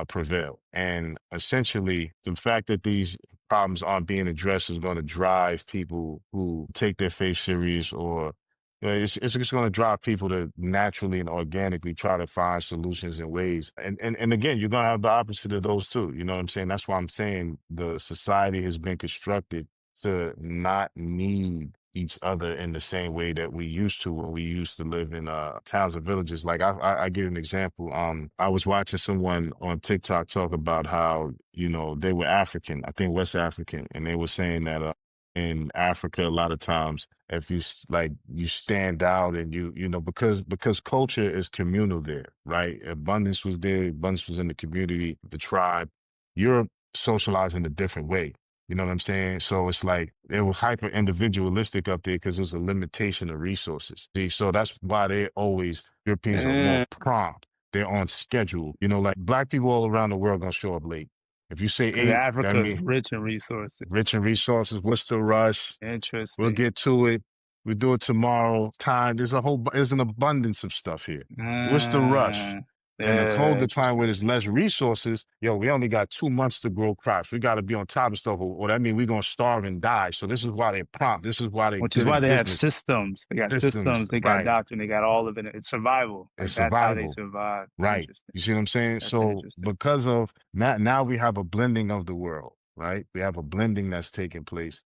prevail. And essentially the fact that these problems aren't being addressed is going to drive people who take their faith serious, or it's just going to drive people to naturally and organically try to find solutions and ways. And again, you're going to have the opposite of those too. You know what I'm saying? That's why I'm saying the society has been constructed to not need each other in the same way that we used to when we used to live in towns and villages. Like I give an example. I was watching someone on TikTok talk about how, they were African, I think West African, and they were saying that in Africa a lot of times if like you stand out and because culture is communal there, right? Abundance was there, abundance was in the community, the tribe. You're socialized in a different way. You know what I'm saying? So it's like they were hyper individualistic up there because there's a limitation of resources. See, so that's why Europeans are more mm, prompt. They're on schedule. Like black people all around the world gonna show up late. If you say Because 8, that Africa is means rich in resources. rich in resources. What's the rush? We'll Interesting. get to it. We do it tomorrow. Time. There's an abundance of stuff here. What's the rush? Mm, In a yeah, colder climate where interesting. there's less resources, yo, we only got 2 months to grow crops. We got to be on top of stuff, or that means we're gonna starve and die. So this is why they prompt. This is why they Which is good why at they have business systems. They got systems, systems, they got right? doctrine, they got all of it. It's survival. And Like that's how they survival. survive. Right. Interesting. You see what I'm saying? That's So interesting. because of now we have a blending of the world, right? We have a blending that's taking place.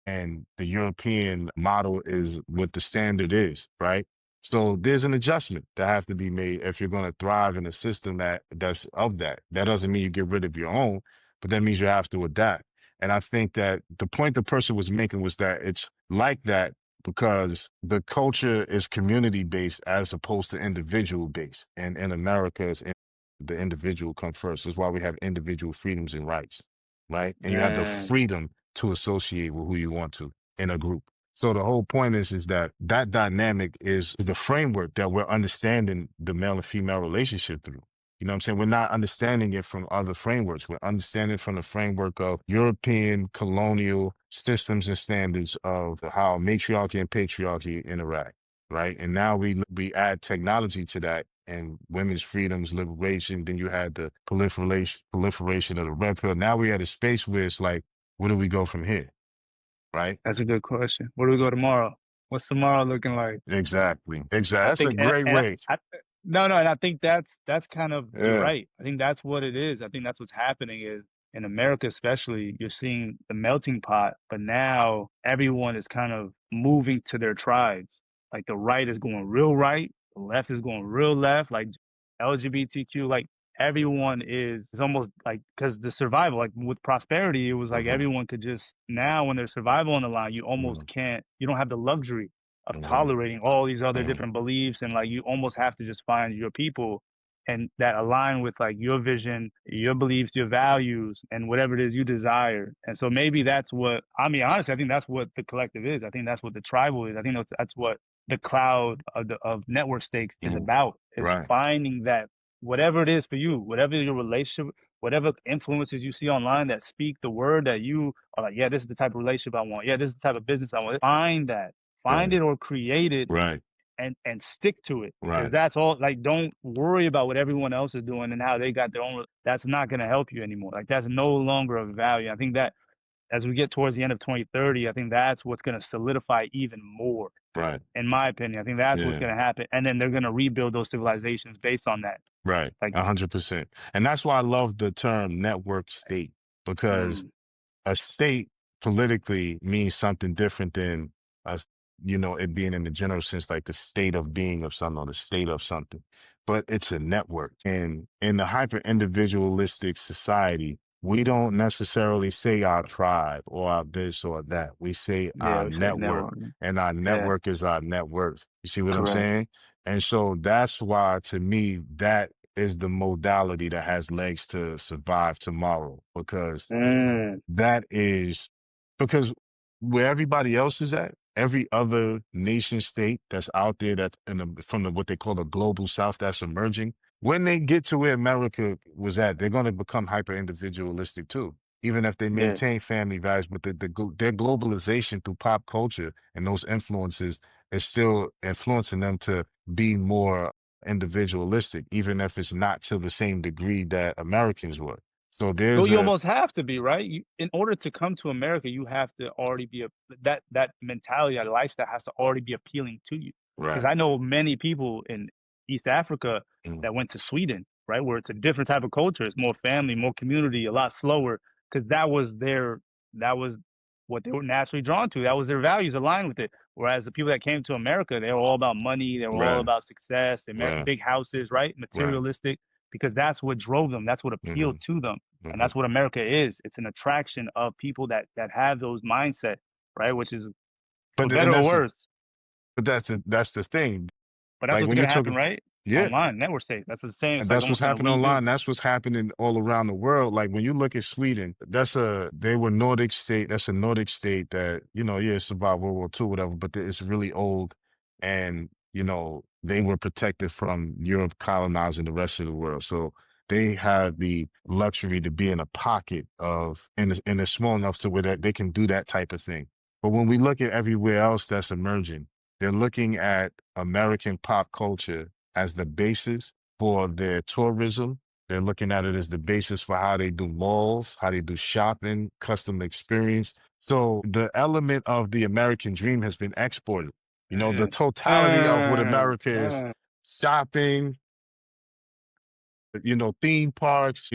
And the European model is what the standard is, right? So there's an adjustment that have to be made if you're going to thrive in a system that's of that. That doesn't mean you get rid of your own, but that means you have to adapt. And I think that the point the person was making was that it's like that because the culture is community based as opposed to individual based. And in America, the individual comes first. That's why we have individual freedoms and rights, right? And you have the Mm, freedom to associate with who you want to in a group. So the whole point is that that dynamic is the framework that we're understanding the male and female relationship through. You know what I'm saying? We're not understanding it from other frameworks. We're understanding it from the framework of European colonial systems and standards of how matriarchy and patriarchy interact, right? And now we add technology to that and women's freedoms, liberation. Then you had the proliferation of the red pill. Now we at a space where it's like, where do we go from here? Right? that's a good question. Where do we go tomorrow? What's tomorrow looking like? Exactly. Exactly. I That's a think, great way. no, no, and I think that's kind of you're Yeah. right. I think that's what it is. I think that's what's happening is in America, especially, you're seeing the melting pot, but now everyone is kind of moving to their tribes. Like the right is going real right, the left is going real left, like LGBTQ, like everyone is it's almost like because the survival, like with prosperity, it was like Hmm. everyone could just now when there's survival on the line, you almost Hmm. can't, you don't have the luxury of Hmm. tolerating all these other Hmm. different beliefs and like you almost have to just find your people and that align with like your vision, your beliefs, your values, and whatever it is you desire. And so maybe that's what I mean. Honestly, I think that's what the collective is. I think that's what the tribal is. I think that's what the cloud of network stakes is Hmm. about. Is Right. finding that whatever it is for you, whatever your relationship, whatever influences you see online that speak the word that you are like, yeah, this is the type of relationship I want. Yeah, this is the type of business I want. Find that, find Right. it or create it Right. and stick to it because Right. that's all. Like don't worry about what everyone else is doing and how they got their own. That's not going to help you anymore. Like that's no longer of value. I think that as we get towards the end of 2030, I think that's what's going to solidify even more, Right. in my opinion. I think that's what's Yeah. going to happen, and then they're going to rebuild those civilizations based on that. Right. Like 100%. And that's why I love the term network state because mm, a state politically means something different than us, it being in the general sense, like the state of being of something or the state of something. But it's a network. And in the hyper individualistic society, we don't necessarily say our tribe or our this or that. We say yeah, our we say network, networking. and our Yeah, network is our net worth. You see what I'm correct. saying? And so that's why, to me, that is the modality that has legs to survive tomorrow because Mm, that is because where everybody else is at, every other nation state that's out there that's from what they call the global south that's emerging, when they get to where America was at, they're going to become hyper individualistic too. Even if they yeah. maintain family values, but their globalization through pop culture and those influences is still influencing them to be more individualistic, even if it's not to the same degree that Americans were. So Well, there's you a almost have to be, right? In order to come to America, you have to already be that mentality, that lifestyle has to already be appealing to you. Because right. I know many people in East Africa Mm. that went to Sweden, right, where it's a different type of culture. It's more family, more community, a lot slower. Because that was what they were naturally drawn to. That was their values aligned with it. Whereas the people that came to America, they were all about money, they were all Right, about success, right, big houses, right, right. materialistic. Because that's what drove them. That's what Hmm. appealed to them and Hmm. that's what America is. It's an attraction of people that have those mindset, right? Which is for But better and or that's worse. that's the thing. But that's Like what's when you're gonna happen, talking, right? yeah, Online, network state. That's the same. and It's like that's what's almost gonna happening rebuild. online. That's what's happening all around the world. Like when you look at Sweden, they were Nordic state. That's a Nordic state that, yeah, it survived World War II, whatever, but it's really old. And, they were protected from Europe colonizing the rest of the world. So they have the luxury to be in a pocket of, and it's small enough to where that they can do that type of thing. But when we look at everywhere else that's emerging, they're looking at American pop culture as the basis for their tourism. They're looking at it as the basis for how they do malls, how they do shopping, custom experience. So the element of the American dream has been exported. You know, the Yeah. totality of what America is: shopping, theme parks,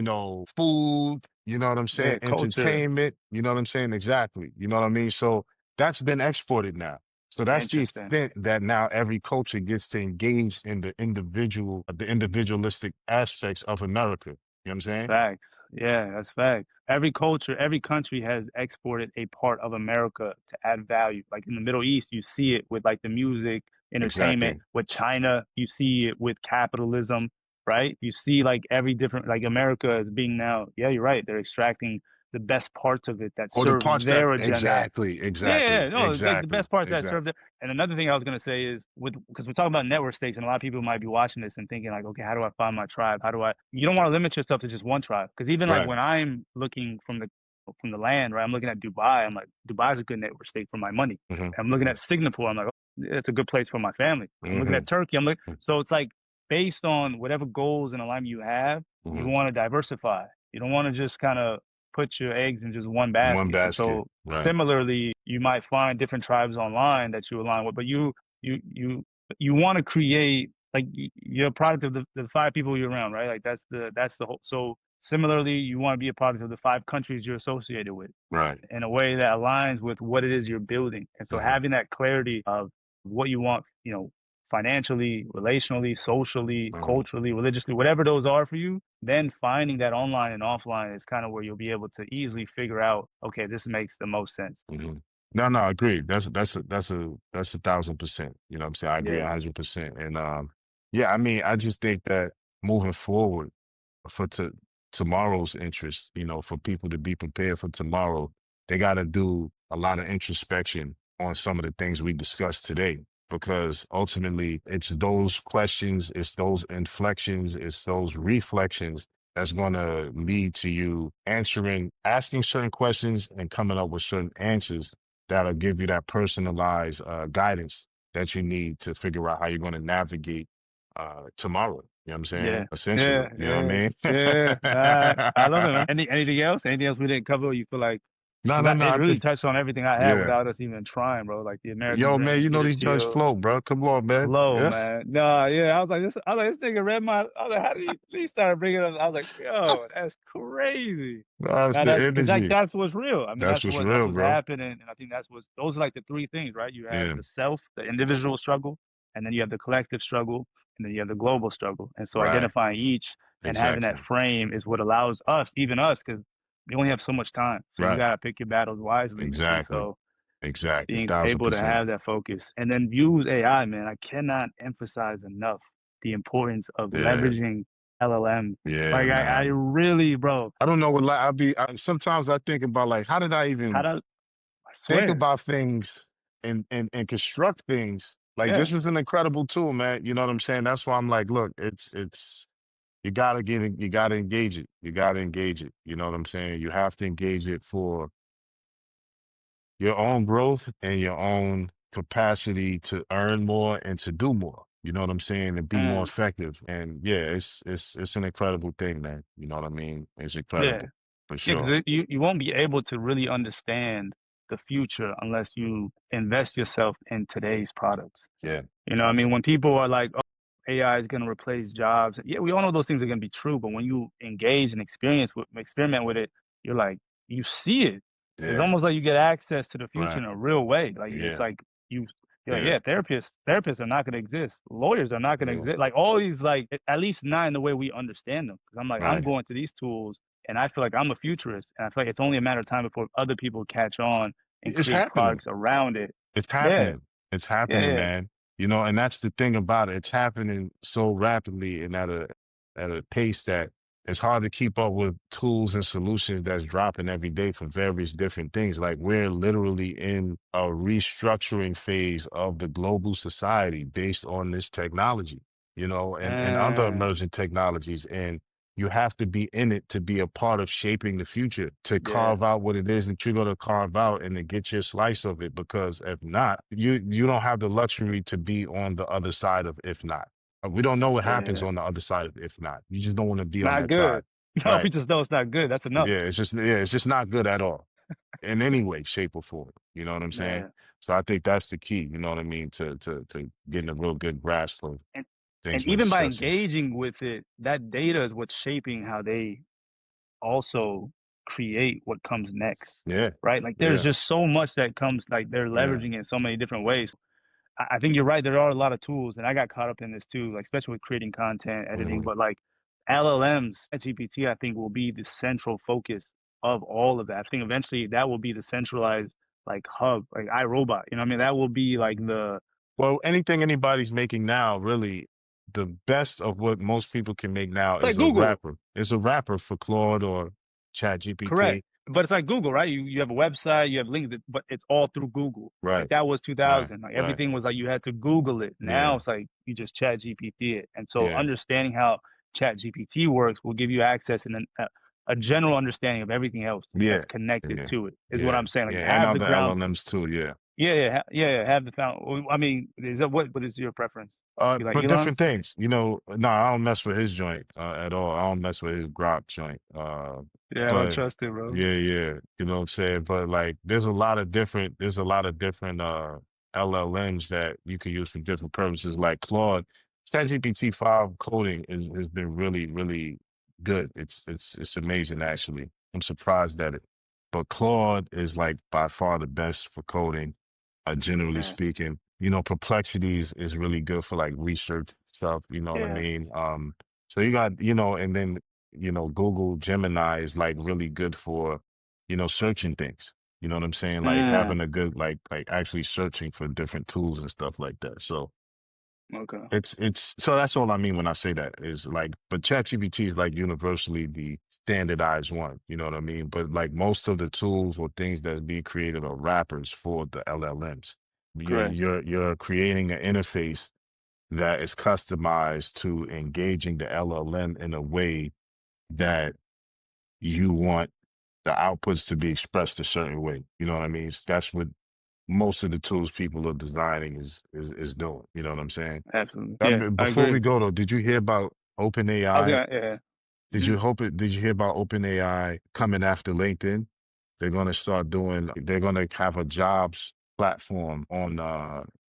food, you know what I'm saying? Yeah, culture. Entertainment, you know what I'm saying? Exactly. You know what I mean? So that's been exported now. So that's the Interesting. extent that now every culture gets to engage in the individualistic aspects of America. You know what I'm saying? Facts. Yeah, that's facts. Every culture, every country has exported a part of America to add value. Like in the Middle East, you see it with like the music, entertainment. Exactly. With China, you see it with capitalism, right? You see like every different, like America is being now, yeah, you're right. They're extracting the best parts of it that Or the serve parts that their agenda. exactly, Yeah, exactly, yeah, no, like the exactly, best parts that serve exactly. there. And another thing I was gonna say is with because we're talking about network stakes, and a lot of people might be watching this and thinking like, okay, how do I find my tribe? How do I? You don't want to limit yourself to just one tribe, because even like Right. when I'm looking from the land, right? I'm looking at Dubai. I'm like, Dubai's a good network stake for my money. Hmm. I'm looking at Singapore. I'm like, oh, it's a good place for my family. I'm looking Hmm. at Turkey. I'm like, so it's like based on whatever goals and alignment you have, you Hmm. want to diversify. You don't want to just kind of put your eggs in just one One basket. And basket. so Right. similarly, you might find different tribes online that you align with, but you you you want to create like you're a product of the five people you're around, right? Like that's the whole. So similarly, you want to be a product of the five countries you're associated with Right. in a way that aligns with what it is you're building. And so Hmm. having that clarity of what you want, financially, relationally, socially, Hmm. culturally, religiously, whatever those are for you, then finding that online and offline is kind of where you'll be able to easily figure out, okay, this makes the most sense. Hmm. No, no, I agree. That's 1,000%. You know what I'm saying? I agree Yeah. 100%. And yeah, I mean, I just think that moving forward for tomorrow's interest, for people to be prepared for tomorrow, they got to do a lot of introspection on some of the things we discussed today. Because ultimately, it's those questions, it's those inflections, it's those reflections that's going to lead to you asking certain questions and coming up with certain answers that'll give you that personalized guidance that you need to figure out how you're going to navigate tomorrow. You know what I'm saying? Yeah. Essentially, Yeah. you know what Yeah. Yeah. I I love it, man. mean? Anything else? Anything else we didn't cover? You feel like, No, because no, no. it I really think, touched on everything I had yeah. without us even trying, bro. Like the American Yo, man, dream, Peter these joints Thiel. flow, bro. Come on, man. Flow, Yeah. man. No, yeah, I was like, this nigga read my. I was like, how did he start bringing up? I was like, yo, that's crazy. No, it's Now the that's because like energy. that's what's real. I mean, That's what's that's real, what's bro. happening, and I think those are like the three things, right? You have Yeah, the self, the individual struggle, and then you have the collective struggle, and then you have the global struggle. And so right. identifying each and having that Exactly. frame is what allows us, even us, because we only have so much time. So you Right. gotta pick your battles wisely. And Exactly. so Exactly. being able to 1,000%. have that focus and then use AI, man, I cannot emphasize enough the importance of Yeah. leveraging LLMs. Yeah, Like I man. really, bro, I don't know what, like, sometimes I think about, like, how did I how even to, I think swear, about things and construct things? Like, yeah, this was an incredible tool, man. You know what I'm saying? That's why I'm like, look, it's, you gotta engage it. You gotta engage it. You know what I'm saying? You have to engage it for your own growth and your own capacity to earn more and to do more. You know what I'm saying? And be more man, effective. And yeah, it's an incredible thing, man. You know what I mean? It's yeah, incredible for yeah, because sure. you won't be able to really understand the future unless you invest yourself in today's products. Yeah. You know what I mean? When people are like, oh, AI is going to replace jobs. Yeah, we all know those things are going to be true, but when you engage and experiment with it, you're like, you see it. It's Yeah. almost like you get access to the future Right. in a real way. Like it's Yeah. like you, you're like, Yeah. yeah, therapists are not going to exist. Lawyers are not going to Yeah. exist. Like all these, like at least not in the way we understand them. Because I'm like, I'm Right. going to these tools, and I feel like I'm a futurist, and I feel like it's only a matter of time before other people catch on and It's create happening. products around it. It's Yeah, happening. It's yeah, happening, yeah. man. And that's the thing about it. It's happening so rapidly and at a pace that it's hard to keep up with tools and solutions that's dropping every day for various different things. Like we're literally in a restructuring phase of the global society based on this technology, and other Man. emerging technologies. And You have to be in it to be a part of shaping the future, to Yeah, carve out what it is that you're going to carve out and to get your slice of it. Because if not, you don't have the luxury to be on the other side of if not. We don't know what happens yeah. on the other side of if not. You just don't want to be on Not that good. side. No, we Right. just know it's not good. That's enough. It's just not good at all in any way, shape, or form. You know what I'm saying? Yeah. So I think that's the key, you know what I mean, to getting a real good grasp of And things and when even by assessing. engaging with it, that data is what's shaping how they also create what comes next, Yeah, right? Like there's yeah, just so much that comes, like they're yeah. leveraging it in so many different ways. I think you're right. There are a lot of tools, and I got caught up in this too, like especially with creating content, editing. Mhm. But like LLMs, GPT, I think will be the central focus of all of that. I think eventually that will be the centralized like hub, like iRobot. You know what I mean? That will be like the Well, anything anybody's making now, really, the best of what most people can make now it's like is a Google. rapper. It's a rapper for Claude or Chat Correct. GPT. But it's like Google, right? You have a website, you have links, but it's all through Google. Like Right, that was right, 2000. Like right. everything was like you had to Google it. Now Yeah, it's like you just chat GPT it. And so yeah, understanding how chat GPT works will give you access and a general understanding of everything else yeah, that's connected yeah, to it is what yeah, I'm saying. Like yeah. And have the other ground. LLMs too, yeah. Yeah, yeah, yeah, have the found. I mean, is that what is your preference? You like For different Elon's? things, you know. No, I don't mess with his joint at all. I don't mess with his Grok joint. Yeah, I don't But trust it, bro. yeah, yeah, you know what I'm saying. But like, there's a lot of different LLMs that you can use for different purposes. Like Claude, ChatGPT 5 coding has been really, really good. It's amazing actually. I'm surprised at it. But Claude is like by far the best for coding, generally Yeah, speaking. You know, Perplexities is really good for like research stuff, you know what I yeah. mean? So you got, you know, and then, you know, Google Gemini is like really good for, you know, searching things. You know what I'm saying? Like Mm, having a good, like actually searching for different tools and stuff like that. So okay, so that's all I mean when I say that is like, but ChatGPT is like universally the standardized one. You know what I mean? But like most of the tools or things that's being created are wrappers for the LLMs. correct. You're creating an interface that is customized to engaging the LLM in a way that you want the outputs to be expressed a certain way. You know what I mean? That's what most of the tools people are designing is doing. You know what I'm saying? Absolutely. Yeah, I Before agree. we go though, did you hear about I was OpenAI? gonna, yeah. Mhm. Did you hear about OpenAI coming after LinkedIn? They're gonna have a jobs platform on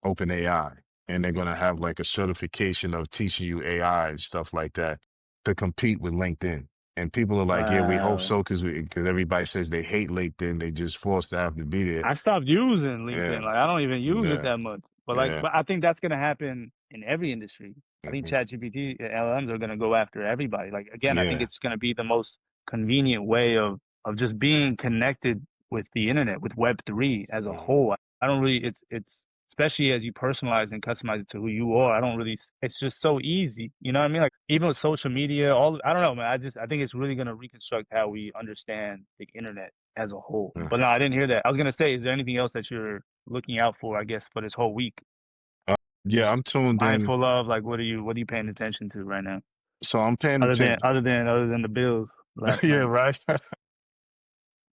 OpenAI, and they're gonna have like a certification of teaching you AI and stuff like that to compete with LinkedIn. And people are like, yeah, we hope Wow. so because everybody says they hate LinkedIn. They just forced to have to be there. I stopped using LinkedIn. Yeah, Like I don't even use it yeah, that much. But like, yeah. but I think that's gonna happen in every industry. I think Mhm. ChatGPT, LLMs are gonna go after everybody. Like again, I think Yeah. it's gonna be the most convenient way of just being connected with the internet, with Web3 as a Mhm. whole. I don't really. It's especially as you personalize and customize it to who you are. I don't really. It's just so easy. You know what I mean? Like even with social media, all I don't know, man. I think it's really gonna reconstruct how we understand the internet as a whole. Yeah. But no, I didn't hear that. I was gonna say, is there anything else that you're looking out for, I guess, for this whole week? Uh, You're yeah, I'm tuned in. mindful of like what are you paying attention to right now? So I'm paying attention. Other than the Bills last Yeah, night. right.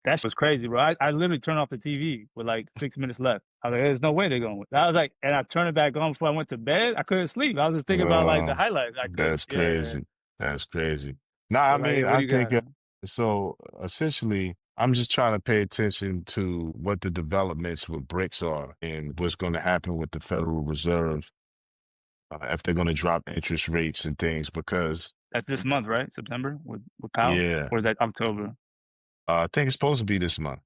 That shit was crazy, bro. I literally turned off the TV with like 6 minutes left. I was like, there's no way they're going. I was like, and I turned it back on before I went to bed. I couldn't sleep. I was just thinking about like the Uh, highlights. I couldn't. that's Yeah. crazy. That's crazy. Nah, I What about mean, you? What I do you think got? so. Essentially, I'm just trying to pay attention to what the developments with BRICS are and what's going to happen with the Federal Reserve if they're going to drop interest rates and things. Because That's this month, right? September with Powell, yeah, or is that October? I think it's supposed to be this month.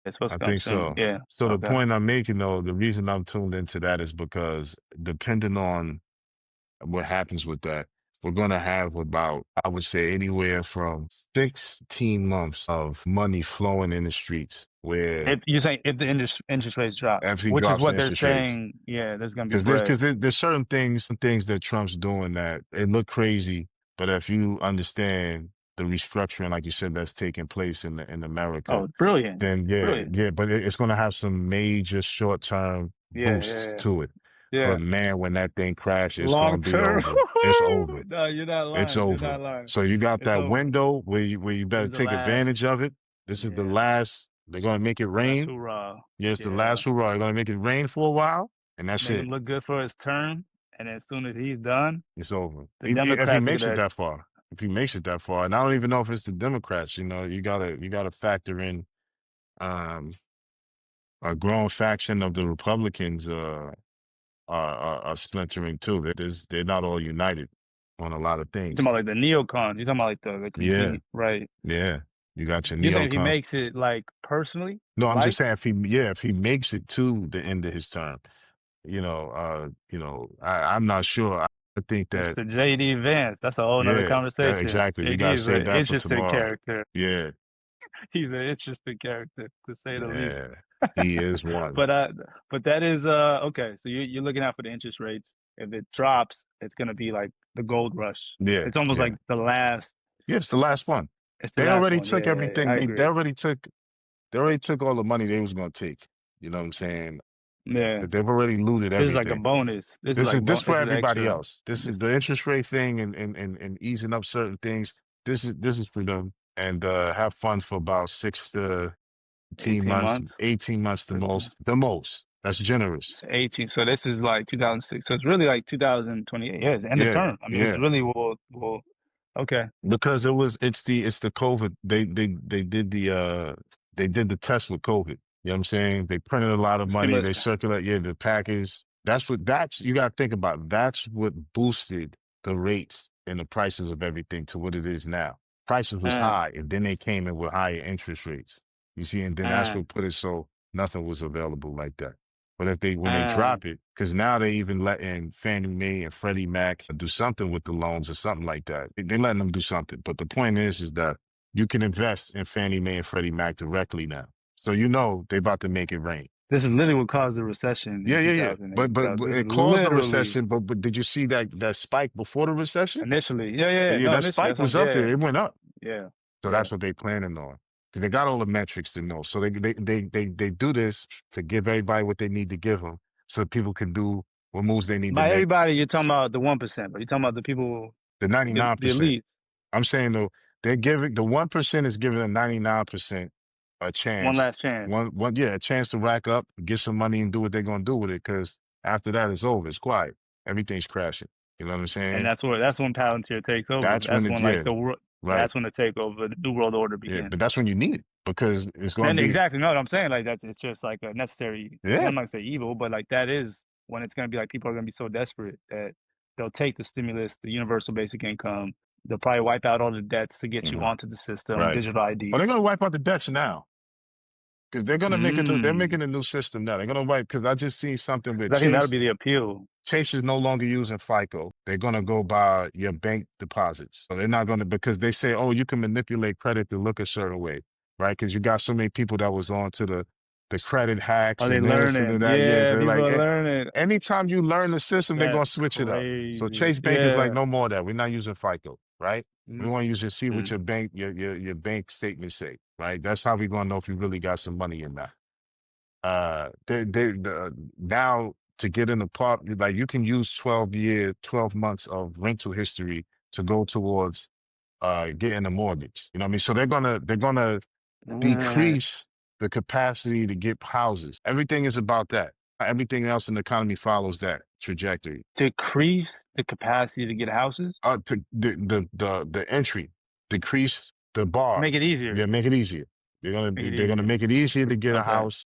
It's supposed I to come think soon. so. Yeah. So the Okay. point I'm making, though, the reason I'm tuned into that is because depending on what happens with that, we're going to have about, I would say, anywhere from 16 months of money flowing in the streets where If you're saying if the interest rates drop, after he which is drops the what they're interest rates. saying, yeah, there's gonna be Because bread. there's certain things that Trump's doing that it look crazy, but if you understand the restructuring, like you said, that's taking place in America, Oh, brilliant, then yeah, brilliant. yeah, but it's going to have some major short term Yeah, yeah, boosts yeah. to it. Yeah. But man, when that thing crashes, it's Long gonna be term. over. It's over. No, you're not It's lying. You're over. not lying. So you got It's that over. window where you This better is the take advantage last. of it. This is the Yeah. last. They're gonna make it Last rain. hurrah. Yes, the Yeah. last hurrah. They're gonna make it rain for a while, and that's Make it. him look good for his term, and as soon as he's done, It's over. the If he Democrats are makes it gonna. that far, if he makes it that far, and I don't even know if it's the Democrats. You gotta factor in um, a growing faction of the Republicans are splintering too. They're not all united on a lot of You talking things. about like the neocons? You talking about like the Yeah, complete right? yeah. You got your You're saying if he neocons. makes it like personally, No, I'm just life, saying if he makes it to the end of his term, I'm not sure. I think that Mr. JD Vance, that's a whole nother yeah, that conversation. exactly. We gotta JD is save an that for interesting tomorrow. character. Yeah, He's an interesting character to say the least. yeah. He is one. But but that is okay. So you're looking out for the interest rates. If it drops, it's gonna be like the gold rush. Yeah, It's almost yeah. like the last. Yeah, it's the last one. It's the They last already one. took Yeah, everything. I They agree. already took all the money they was gonna take. You know what I'm saying? Yeah, They've already looted this is like a everything. bonus. This is This like is this for this is everybody extra. else. This is This the interest rate thing and easing up certain things. This is for them. And have fun for about 6 to 18 18 months, months. 18 months the most. The most. That's generous. It's 18. So this is like 2006. So it's really like 2028. Yeah, it's the end of Yeah, term. I mean, this is yeah. really will okay. Because it's the COVID. They did the test with COVID. You know what I'm saying? They printed a lot of money. They Stimulus. circulate, yeah, the package. That's you gotta think about. That's what boosted the rates and the prices of everything to what it is now. Prices was Uh, high, and then they came in with higher interest rates. You see, and then that's uh, what put it so nothing was available like that. But when they uh. drop it, because now they even letting Fannie Mae and Freddie Mac do something with the loans or something like that. They letting them do something. But the point is that you can invest in Fannie Mae and Freddie Mac directly now. So they about to make it rain. This is literally what caused the recession in Yeah, yeah, yeah. 2008. But This is it caused the literally recession. But did you see that spike before the recession? initially. Yeah, yeah, yeah. Yeah, No, that initially. spike That's what was I'm, up there. yeah, It went up. yeah, So yeah. that's what they planning on. Because they got all the metrics to know. So they do this to give everybody what they need to give them, so people can do what moves they need to By make. everybody, you're talking about the 1%, but you're talking about the people, The the 99%. elites. I'm saying though, they're giving the 1% is giving the 99% a One chance. last chance. A chance to rack up, get some money, and do what they're gonna do with it. Because after that, it's over. It's quiet. Everything's crashing. You know what I'm And saying? that's when Palantir takes over. That's when That's it's when like yeah, right. that's when the takeover, the new world order Yeah, begins. but that's when you need it because it's gonna And be exactly, no, what I'm saying like that's it's just like a necessary. yeah. I'm not gonna say evil, but like that is when it's gonna be like people are gonna be so desperate that they'll take the stimulus, the universal basic income. They'll probably wipe out all the debts to get you Mhm, onto the system, right. digital Well, they're IDs. gonna wipe out the debts now because they're gonna make it. They're Mm. making a new system now. They're gonna wipe because I just seen something with 'Cause I think that would Chase. be the appeal. Chase is no longer using FICO. They're going to go by your bank deposits. So they're not going to, because they say, oh, you can manipulate credit to look a certain way, right? Because you got so many people that was on to the credit hacks Are they and this and learning? that. Yeah. Yeah, So they're people like, are learning. anytime you learn the system, they're going to That's switch it up. So crazy. Chase Bank is like, Yeah. no more of that. We're not using FICO, right? We want you to see what Mm-hmm. your bank statements say, right? That's how we're going to know if you really got some money in that. Now to get an apartment, like you can use 12 months of rental history to go towards getting a mortgage. You know what I mean? So they're gonna Uh, decrease the capacity to get houses. Everything is about that. Everything else in the economy follows that trajectory. decrease the capacity to get houses, To the entry, decrease the bar. make it easier. Yeah, make it easier. They're gonna Make it they're gonna easier. make it easier to get a Okay. house.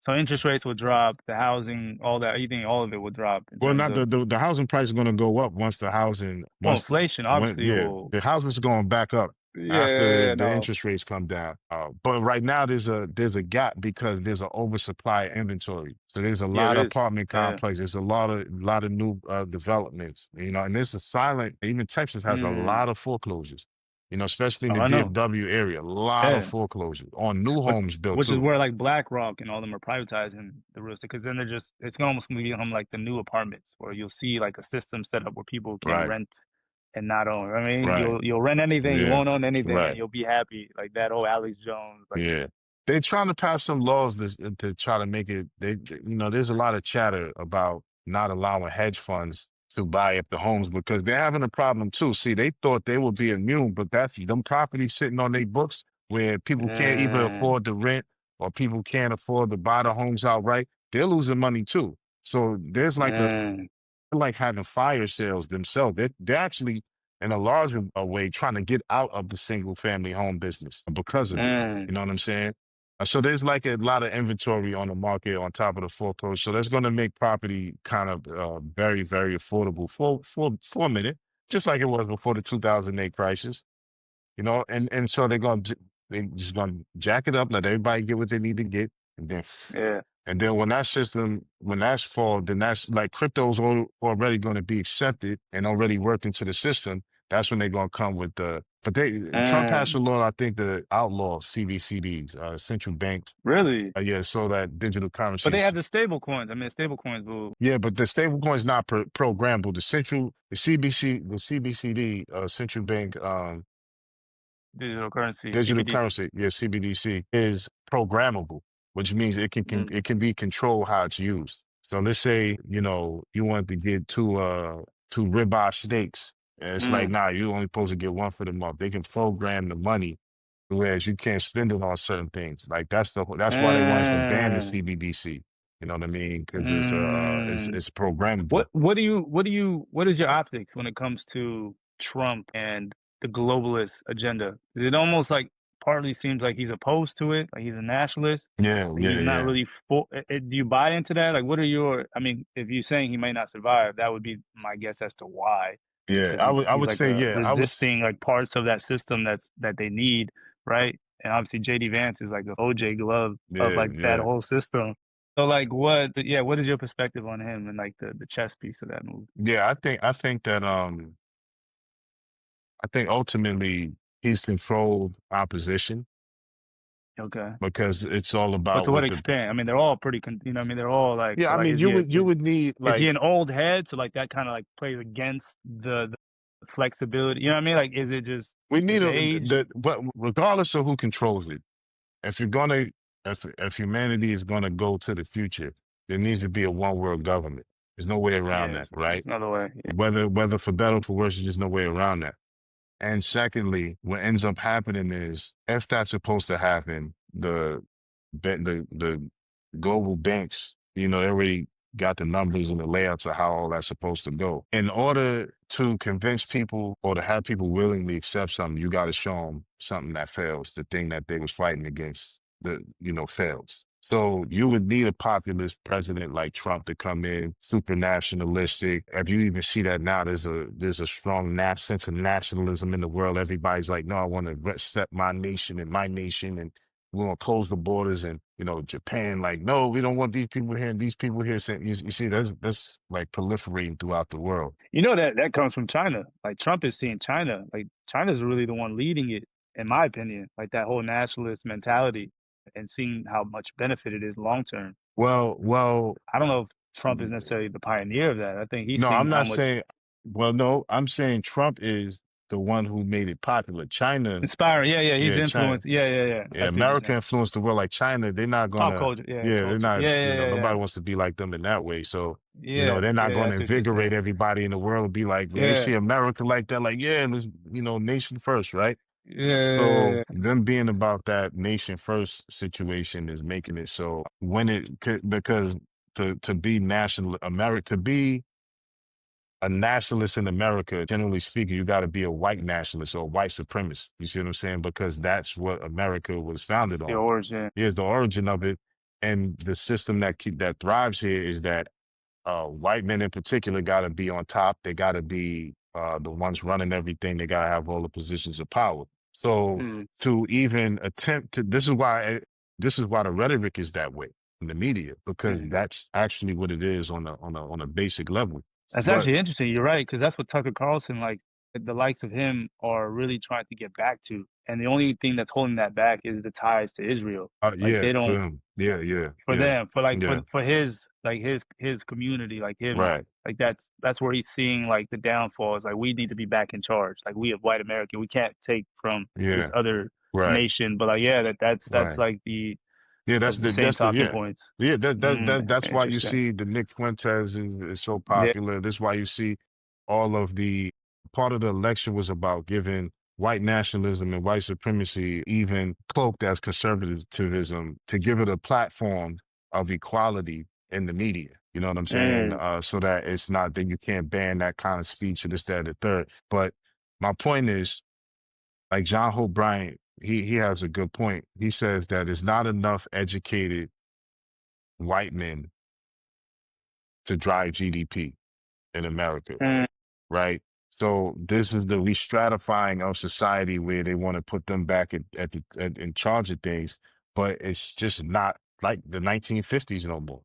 So interest rates will drop, the housing, all that, you think all of it will drop in Well, terms not of the housing price is going to go up once the housing well, once inflation when obviously yeah will the housing is going back up after yeah, the no. interest rates come down. But right now there's a gap because there's an oversupply of inventory. So there's a Yeah, lot there of is. apartment Yeah. complexes. There's a lot of new developments. And this is silent. Even Texas has a Mm. lot of foreclosures. Especially in Oh, the I know. DFW area, a lot of Yeah. foreclosures on new homes built Which is too. where like BlackRock and all them are privatizing the real estate because then it's almost gonna become like the new apartments where you'll see like a system set up where people can Right, rent and not own. I mean, right, you'll rent anything, you yeah, won't own anything, and right. you'll be happy. Like that whole Alex Jones, like Yeah. They're trying to pass some laws to try to make it, there's a lot of chatter about not allowing hedge funds to buy up the homes because they're having a problem too. See, they thought they would be immune, but that's them properties sitting on their books where people can't even Mm, afford the rent or people can't afford to buy the homes outright. They're losing money too. So there's like a mm, like having fire sales themselves. They're actually in a larger way trying to get out of the single family home business because of it. mm. You know what I'm saying? So there's like a lot of inventory on the market on top of the foreclosure. So that's going to make property kind of very, very affordable for a minute, just like it was before the 2008 crisis. You know, and so they just gonna jack it up, let everybody get what they need to get, and then Yeah. when that system when that's fall, then that's like crypto's already going to be accepted and already worked into the system. That's when they're gonna come with the. But Trump passed a Mm. law, I think, to outlaw CBCDs, central banks. Really? Yeah, so that digital But they currencies. have the stable coins. I mean, the stable coins will Yeah, but the stablecoin is not programmable. The CBCD, central bank, digital currency, digital CBDC. currency, yeah, CBDC is programmable, which means Mm, it can be controlled how it's used. So let's say, you want to get two ribeye steaks. And it's like, mm, nah, you only supposed to get one for the month. They can program the money, whereas you can't spend it on certain things. Like that's why they wanted to ban the mm, CBDC. You know what I mean? Because mm. it's programmable. What is your optics when it comes to Trump and the globalist agenda? It almost like partly seems like he's opposed to it, like he's a nationalist. Yeah, Like yeah, he's not yeah, really for. Do you buy into that? Like, what are your? I mean, if you're saying he might not survive, that would be my guess as to why, yeah. because I he's would like say, a yeah, resisting like parts of that system that they need, right? And obviously JD Vance is like the OJ glove of yeah, like that yeah. whole system. So like yeah, what is your perspective on him and like the chess piece of that move? Yeah, I think that I think ultimately he's controlled opposition Okay. because it's all But about to what what the extent? I mean, they're all pretty, you know, what I mean, they're all like, yeah, so I like, mean you would need is he like an old head? So like that kind of like plays against the flexibility. You know what I mean? Like, is it just we his need age? but regardless of who controls it, if you're gonna if humanity is gonna go to the future, there needs to be a one world government. There's no way around Yeah, that, there's right? another way. Yeah. Whether for better or for worse, there's just no way around that. And secondly, what ends up happening is if that's supposed to happen, the global banks, they already got the numbers and the layouts of how all that's supposed to go. In order to convince people or to have people willingly accept something, you got to show them something that fails, the thing that they was fighting against, fails. So you would need a populist president like Trump to come in, super nationalistic. If you even see that now, there's a strong sense of nationalism in the world. Everybody's like, no, I want to respect my nation and my nation, and we're gonna close the borders. And Japan, like, no, we don't want these people here and these people here. So you see, that's like proliferating throughout the world. You know that comes from China. Like Trump is seeing China. Like China's really the one leading it, in my opinion. Like that whole nationalist mentality and seeing how much benefit it is long term. Well, I don't know if Trump is necessarily the pioneer of that. I think he's no, seeing I'm how not much saying. Well, no, I'm saying Trump is the one who made it popular. China, inspiring. Yeah, yeah, he's yeah, China. influenced. Yeah, yeah, yeah. Yeah, I see what you're America saying. influenced the world. Like China, they're not Pop gonna, culture. Yeah, yeah, they're culture. not, Yeah, yeah, yeah, yeah. nobody wants to be like them in that way. So, Yeah, they're not yeah, going I to see what you're invigorate saying. everybody in the world and be like, when they Yeah, see America like that, like, yeah, let's, nation first, right? yeah, yeah, So yeah. them being about that nation first situation is making it so when it could, because to be national, America, to be a nationalist in America, generally speaking, you got to be a white nationalist or a white supremacist. You see what I'm saying? Because that's what America was founded The on. origin. Here's the origin of it, and the system that thrives here is that white men in particular got to be on top. They got to be the ones running everything. They got to have all the positions of power. So Mm, to even attempt to, this is why the rhetoric is that way in the media because mm. that's actually what it is on a basic level. That's But actually interesting. You're right, because that's what Tucker Carlson, like the likes of him, are really trying to get back to. And the only thing that's holding that back is the ties to Israel. Like yeah, they don't yeah, yeah, for yeah, them for like yeah, for his like his community, like him, right, like that's where he's seeing like the downfall is like we need to be back in charge. Like we have white American, we can't take from this yeah, other right, nation. But like yeah, that's right. like the Yeah, of the same talking yeah. points. Yeah, that's why you Interesting. see the Nick Fuentes is so Yeah. popular. That's why you see all of the part of the election was about giving white nationalism and white supremacy, even cloaked as conservatism, to give it a platform of equality in the media. You know what I'm saying? Mm, So that it's not that you can't ban that kind of speech and this, that, and the third. But my point is, like John Hope Bryant, he has a good point. He says that it's not enough educated white men to drive GDP in America, mm, right? So this is the restratifying of society where they want to put them back in charge of things, but it's just not like the 1950s no more.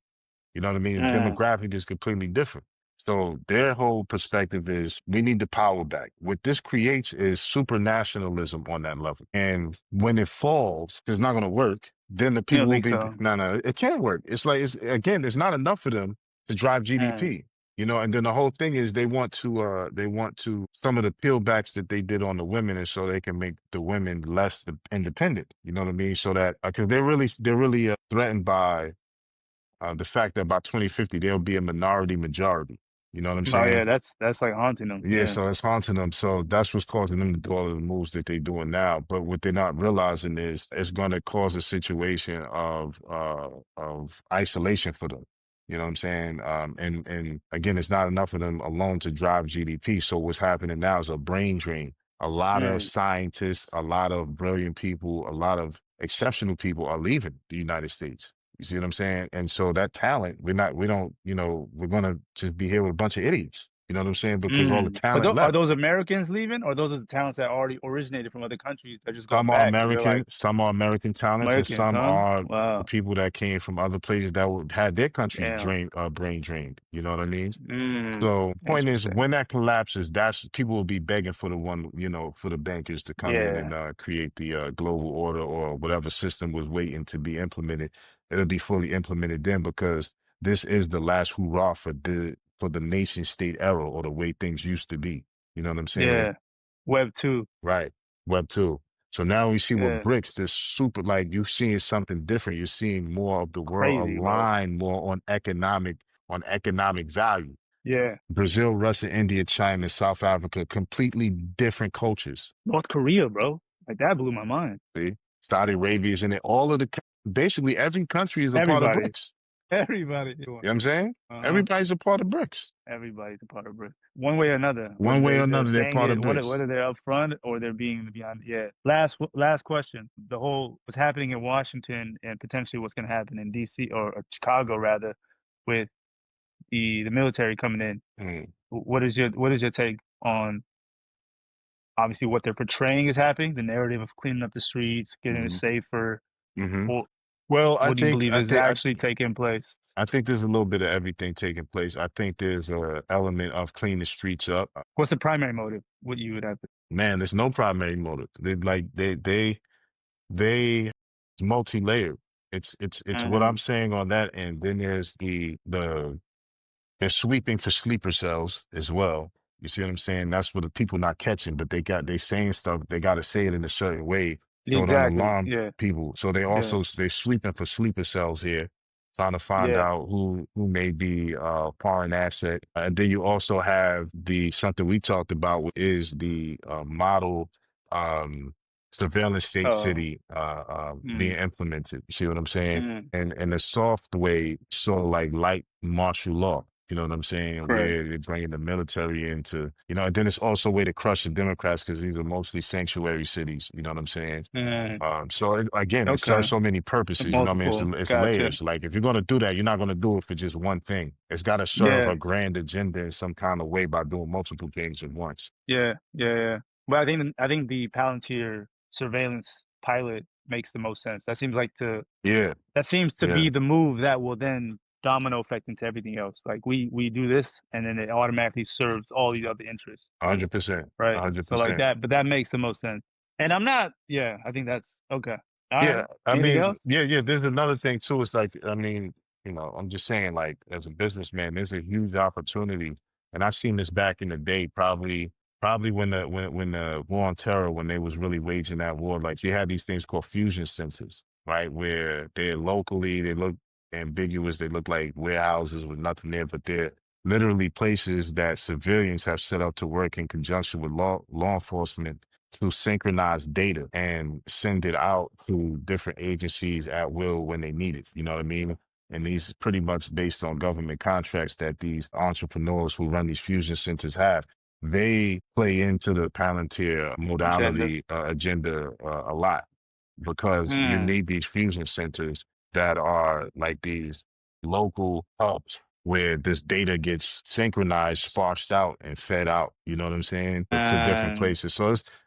You know what I mean? The mm, demographic is completely different. So their whole perspective is we need the power back. What this creates is super nationalism on that level. And when it falls, it's not going to work. Then the you people don't will think be, so? no, it can't work. It's like, again, it's not enough for them to drive Mm, GDP. You know, and then the whole thing is they want to, some of the peel backs that they did on the women is so they can make the women less independent. You know what I mean? So that, because they're really threatened by the fact that by 2050 there'll be a minority majority. You know what I'm oh yeah, saying? that's like haunting them. Yeah, Yeah. so it's haunting them. So that's what's causing them to do all of the moves that they're doing now. But what they're not realizing is it's going to cause a situation of isolation for them. You know what I'm saying? And again, it's not enough of them alone to drive GDP. So what's happening now is a brain drain. A lot of Mm, scientists, a lot of brilliant people, a lot of exceptional people are leaving the United States. You see what I'm saying? And so that talent, we don't, we're gonna just be here with a bunch of idiots. You know what I'm saying? Because all the mm. talent Are left. those Americans leaving, or those are the talents that already originated from other countries that just going Some are back because they're American, like some are American talents, and Americans, some huh? are the Wow. people that came from other places that had their country Yeah. brain drained. You know what I mean? Mm, So point is, interesting. when that collapses, that's people will be begging for the one, for the bankers to come in Yeah. and create the global order or whatever system was waiting to be implemented. It'll be fully implemented then because this is the last hurrah for the nation state era or the way things used to be. You know what I'm saying? Yeah. Web 2. Right. Web two. So now we see with Yeah. BRICS, this super like you're seeing something different. You're seeing more of the world Crazy, bro. align more on economic value. Yeah. Brazil, Russia, India, China, South Africa, completely different cultures. North Korea, bro. Like that blew my mind. See, Saudi Arabia is in it. All of the basically every country is a part of Everybody. BRICS. Everybody. You know what I'm saying? Uh-huh. Everybody's a part of BRICS. Everybody's a part of it. One way or another, whether One way or they're another, they're saying part of it, BRICS. whether they're upfront or they're being beyond. Yeah. Last question. The whole what's happening in Washington and potentially what's going to happen in D.C. or Chicago rather, with the military coming in. Mm, What is your take on obviously what they're portraying is happening, the narrative of cleaning up the streets, getting it hmm safer, hmm or Well, what do you believe is actually taking place? I think there's a little bit of everything taking place. I think there's a element of clean the streets up. What's the primary motive? What you would have to. Man, there's no primary motive. They it's multi-layered. It's what I'm Mm, saying on that end. Then there's they're sweeping for sleeper cells as well. You see what I'm saying? That's what the people not catching, but they saying stuff. They got to say it in a certain way so it don't exactly. alarm Yeah. people. So Yeah. they're sweeping for sleeper cells here, trying to find Yeah. out who may be foreign asset. And then you also have the something we talked about is the model um, surveillance state Uh. city being Mm, implemented. You see what I'm saying? mm, And the soft way, sort of like light martial law. You know what I'm saying? correct. Where they're bringing the military into, and then it's also a way to crush the Democrats because these are mostly sanctuary cities. You know what I'm saying? Mm, Again, it serves okay. so many purposes. You know what I mean? Multiple. It's Gotcha. layers. Like if you're going to do that, you're not going to do it for just one thing. It's got to serve Yeah. a grand agenda in some kind of way by doing multiple things at once. Yeah. Yeah. Yeah. But I think the Palantir surveillance pilot makes the most sense. Yeah, That seems to yeah, be the move that will then domino effect into everything else. Like we do this, and then it automatically serves all these other interests, 100%, right? So like 100%. that, but that makes the most sense. And I'm not. Yeah, I think that's okay. All right. Yeah, I Anything mean, else? yeah. There's another thing too. It's like, I mean, I'm just saying, like, as a businessman, there's a huge opportunity, and I seen this back in the day, probably when the war on terror, when they was really waging that war, like you had these things called fusion centers. right? Where they're locally, they look ambiguous, they look like warehouses with nothing there, but they're literally places that civilians have set up to work in conjunction with law enforcement to synchronize data and send it out to different agencies at will when they need it. You know what I mean? And these is pretty much based on government contracts that these entrepreneurs who run these fusion centers have. They play into the Palantir Agenda. modality agenda a lot because you Hmm. need these fusion centers that are like these local hubs where this data gets synchronized, sparsed out, and fed out. You know what I'm saying? To different And places.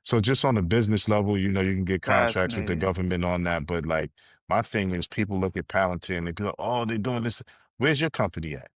So just on the business level, you know, you can get contracts with the fascinating. government on that. But like my thing is, people look at Palantir and they be like, "Oh, they're doing this." Where's your company at?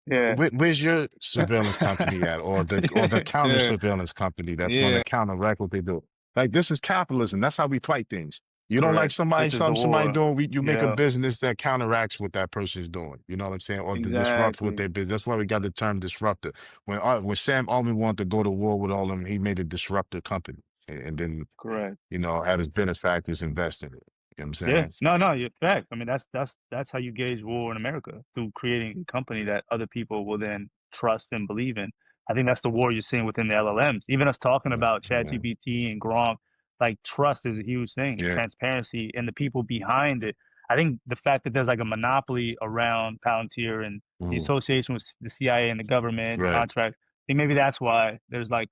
Yeah. Where's your surveillance company at, or the counter Yeah. surveillance company that's going to Yeah. counteract what they do? Like this is capitalism. That's how we fight things. You don't like Correct. This is the somebody war. doing, you make a Yeah. business that counteracts what that person's doing. You know what I'm saying, or to disrupt what Exactly. they business. That's why we got the term disruptor. When Sam Altman wanted to go to war with all of them, he made a disruptor company, and then Correct. had his benefactors invest in it. You know what I'm Yeah. saying? No, no, you're fact. I mean, that's how you gauge war in America, through creating a company that other people will then trust and believe in. I think that's the war you're seeing within the LLMs. Even us talking Yeah, about yeah, ChatGPT and Gronk, like trust is a huge thing, yeah. transparency, and the people behind it. I think the fact that there's like a monopoly around Palantir and the Mhm. association with the CIA and the government Right. contract, I think maybe that's why there's like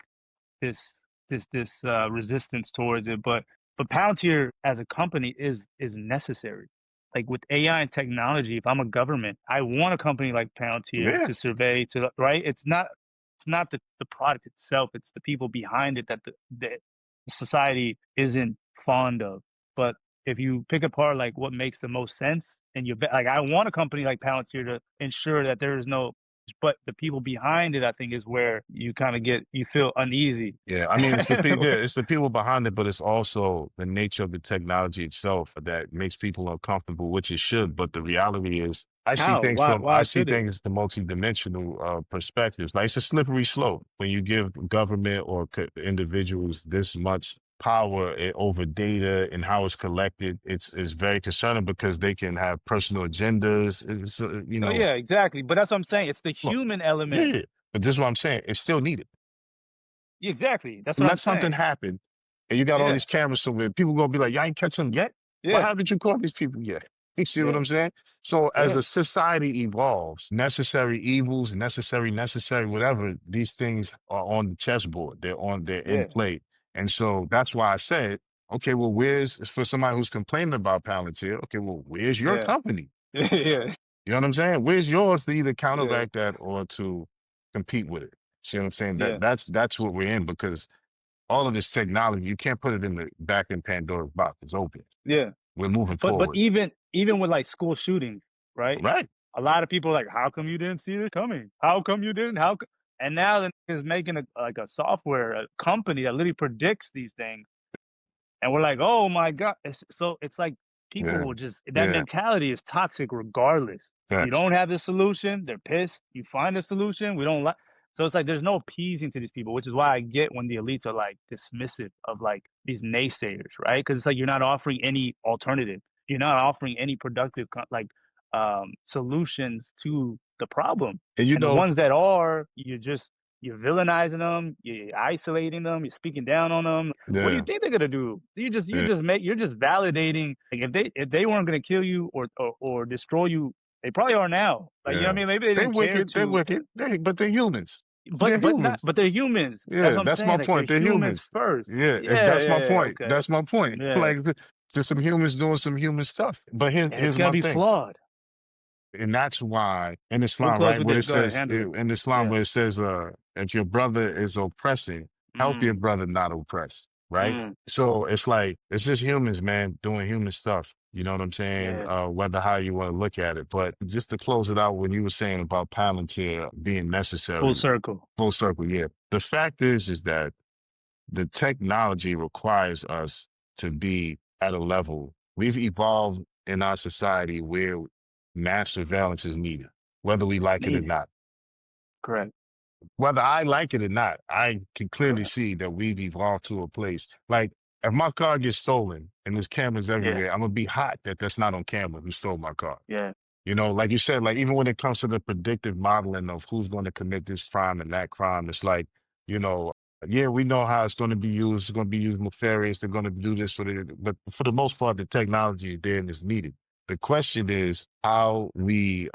this this resistance towards it. But Palantir as a company is necessary. Like with AI and technology, if I'm a government, I want a company like Palantir to Yes. survey to right. It's not the product itself, it's the people behind it that the society isn't fond of. But if you pick apart like what makes the most sense, and like I want a company like Palantir to ensure that there is no, but the people behind it, I think, is where you kind of you feel uneasy. Yeah, I mean, it's the people behind it, but it's also the nature of the technology itself that makes people uncomfortable, which it should. But the reality is, How? I Why see should it? things from multidimensional perspectives. Like it's a slippery slope when you give government or individuals this much power over data and how it's collected. It's very concerning because they can have personal agendas. It's, Oh yeah, exactly. But that's what I'm saying. It's the look, human yeah, element. yeah. But this is what I'm saying. It's still needed. Exactly. That's what I'm Let something saying. happen, and you got all Yeah. these cameras somewhere. People gonna be like, "Y'all ain't catch them yet. Why Yeah. haven't you caught these people yet?" You see what Yeah. I'm saying? So as Yeah. a society evolves, necessary evils, necessary, whatever, these things are on the chessboard. They're in Yeah. play, and so that's why I said, okay, well, where's for somebody who's complaining about Palantir? Okay, well, where's your Yeah. company? Yeah. You know what I'm saying? Where's yours to either Yeah. counteract that or to compete with it? See what I'm saying? Yeah. That's what we're in because all of this technology, you can't put it in the back in Pandora's box. It's open. Yeah. We're moving But forward. even with like school shootings, right? Right. A lot of people are like, how come you didn't see it coming? How come you didn't? And now the is making a software, a company that literally predicts these things. And we're like, "Oh my god." It's like people Yeah. will just, that Yeah. mentality is toxic regardless. You Facts. don't have the solution, they're pissed. You find a solution, we don't like, so it's like there's no appeasing to these people, which is why I get when the elites are like dismissive of like these naysayers, right? Because it's like you're not offering any alternative. You're not offering any productive solutions to the problem. And you And the know, ones that are, you're villainizing them, you're isolating them, you're speaking down on them. What do you yeah, think they're gonna do? yeah, You're just validating. Like if they weren't gonna kill you or destroy you, they probably are now. Like you know what I yeah. mean? Maybe they They're didn't care wicked. They're to, wicked. But they're humans. They're humans. but they're humans. That's Yeah, what I'm that's my saying. Like they're point. They're humans humans. first. Yeah, Yeah, that's my yeah, yeah. point. Okay. That's my point. Yeah. Like, just some humans doing some human stuff. But And it's here's gonna my be thing. flawed. And that's why in We'll Islam, close right, with what it this. Go ahead, says handle it. in Islam, Yeah. where it says, if your brother is oppressing, help your Mm, brother not oppress, right? mm, So it's like it's just humans, man, doing human stuff. You know what I'm saying? yeah. Whether how you want to look at it, but just to close it out, when you were saying about Palantir being Full necessary, circle. full circle, yeah. The fact is that the technology requires us to be at a level. We've evolved in our society where mass surveillance is needed, whether we It's like it or needed. not. Correct. Whether I like it or not, I can clearly Correct. see that we've evolved to a place. Like if my car gets stolen and there's cameras Yeah, everywhere, I'm gonna be hot that that's not on camera who stole my car. yeah, You know, like you said, like even when it comes to the predictive modeling of who's going to commit this crime and that crime, it's like, you know, yeah, we know how it's going to be used. It's going to be used nefarious. They're going to do this but for the most part, the technology is there and is needed. The question is how we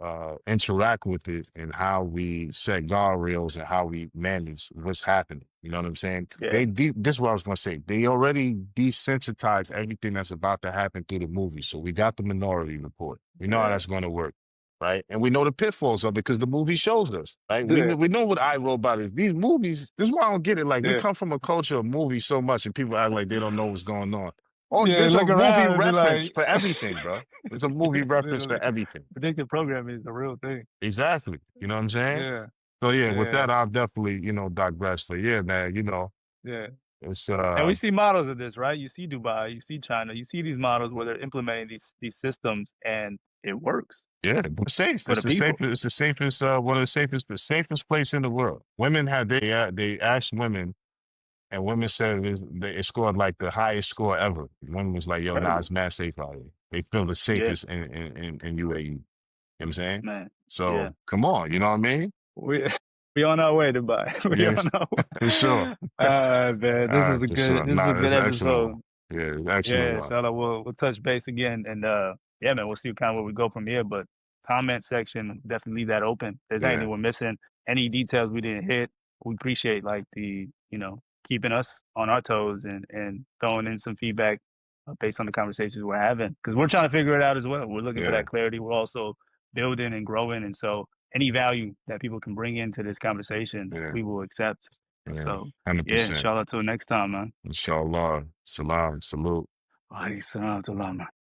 interact with it and how we set guardrails and how we manage what's happening. You know what I'm saying? yeah, This is what I was going to say. They already desensitized everything that's about to happen through the movie. So we got the Minority Report. We know how yeah, that's going to work, right? And we know the pitfalls of it because the movie shows us, right? yeah, We know what iRobot is. These movies, this is why I don't get it. Like we yeah. come from a culture of movies so much, and people act like they don't know what's going on. Oh, Yeah, there's a look movie around and be reference like, for everything, bro. There's a movie reference for literally, everything. predictive programming is a real thing. Exactly. You know what I'm saying? Yeah, So yeah, with yeah, that, I'll definitely, digress. But yeah, man, yeah. it's And we see models of this, right? You see Dubai, you see China, you see these models where they're implementing these systems and it works yeah, it's safe. for the people. It's the safest, one of the safest place in the world. Women had they asked women, and women said it scored like the highest score ever. Women was like, "Yo, nah, Crazy. it's mad safe out here." They feel the Yeah, safest in UAE. You know what I'm saying? man. Yeah. So come on, you know what I mean? We we on our way, Dubai. We Yeah, on our for sure. way. Man, All right, for sure. this was a Nah, good it's an excellent one. episode. Yeah, excellent Yeah, one. inshallah, we'll touch base again, and yeah, man, we'll see kind of where we go from here. But comment section, definitely leave that open. If there's Yeah, anything we're missing, any details we didn't hit, we appreciate like keeping us on our toes and throwing in some feedback based on the conversations we're having because we're trying to figure it out as well. We're looking for yeah, that clarity. We're also building and growing, and so any value that people can bring into this conversation, yeah, we will accept. yeah. So yeah, 100%. inshallah, till next time, man. Inshallah. Salam. Salute. Alayhi salam.